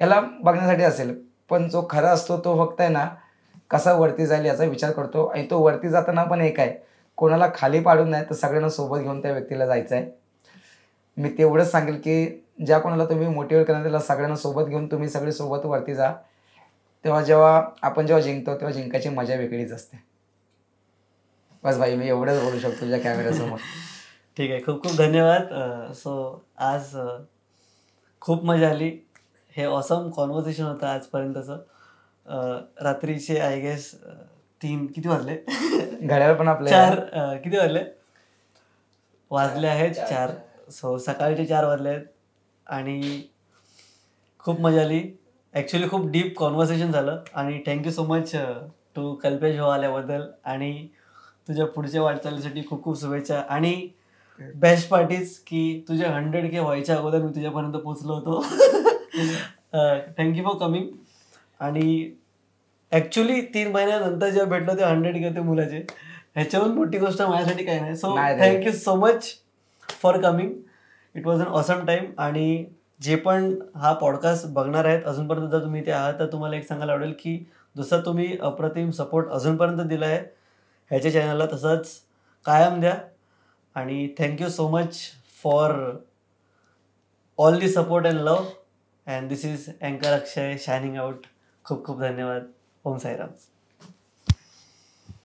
याला बघण्यासाठी असेल, पण जो खरा असतो तो फक्त आहे ना कसा वरती जाईल याचा विचार करतो. आणि तो वरती जाताना पण एक आहे, कोणाला खाली पाडून नाही तर सगळ्यांना सोबत घेऊन त्या व्यक्तीला जायचं आहे. मी तेवढंच सांगेल की ज्या कोणाला तुम्ही मोटिवेट करणार त्याला सगळ्यांना सोबत घेऊन तुम्ही सगळे सोबत वरती जा. जेव्हा आपण जिंकतो तेव्हा जिंकायची मजा वेगळीच असते. बस भाई, मी एवढंच बोलू शकतो तुझ्या कॅमेऱ्यासमोर. ठीक आहे, खूप खूप धन्यवाद. सो आज खूप मजा आली. हे ऑसम कॉन्व्हर्सेशन होतं आजपर्यंतचं. रात्रीचे आय गेस 3 किती वाजले? घड्याळ पण आपले 4 किती वाजले आहेत 4. सो सकाळचे 4 वाजले आहेत आणि खूप मजा आली. ॲक्च्युली खूप डीप कॉन्व्हर्सेशन झालं आणि thank you so much to Kalpesh भाऊ आल्याबद्दल, आणि तुझ्या पुढच्या वाटचालीसाठी खूप खूप शुभेच्छा. आणि बेस्ट पार्ट इज की तुझ्या 100K व्हायच्या अगोदर मी तुझ्यापर्यंत पोचलो होतो. Thank you for coming. आणि ॲक्च्युली 3 महिन्यानंतर जेव्हा भेटलो ते 100K होते मुलाचे, ह्याच्याहून मोठी गोष्ट माझ्यासाठी काही नाही. So thank you so much for coming. It was an awesome time. आणि जे पण हा पॉडकास्ट बघणार आहेत अजूनपर्यंत, जर तुम्ही ते आहात तर तुम्हाला एक सांगायला आवडेल की जसं तुम्ही अप्रतिम सपोर्ट अजूनपर्यंत दिला आहे ह्याच्या चॅनलला तसंच कायम द्या. आणि thank you so much for all the support and love. And this is अँकर अक्षय शायनिंग आउट. खूप खूप धन्यवाद. ओम साईराम.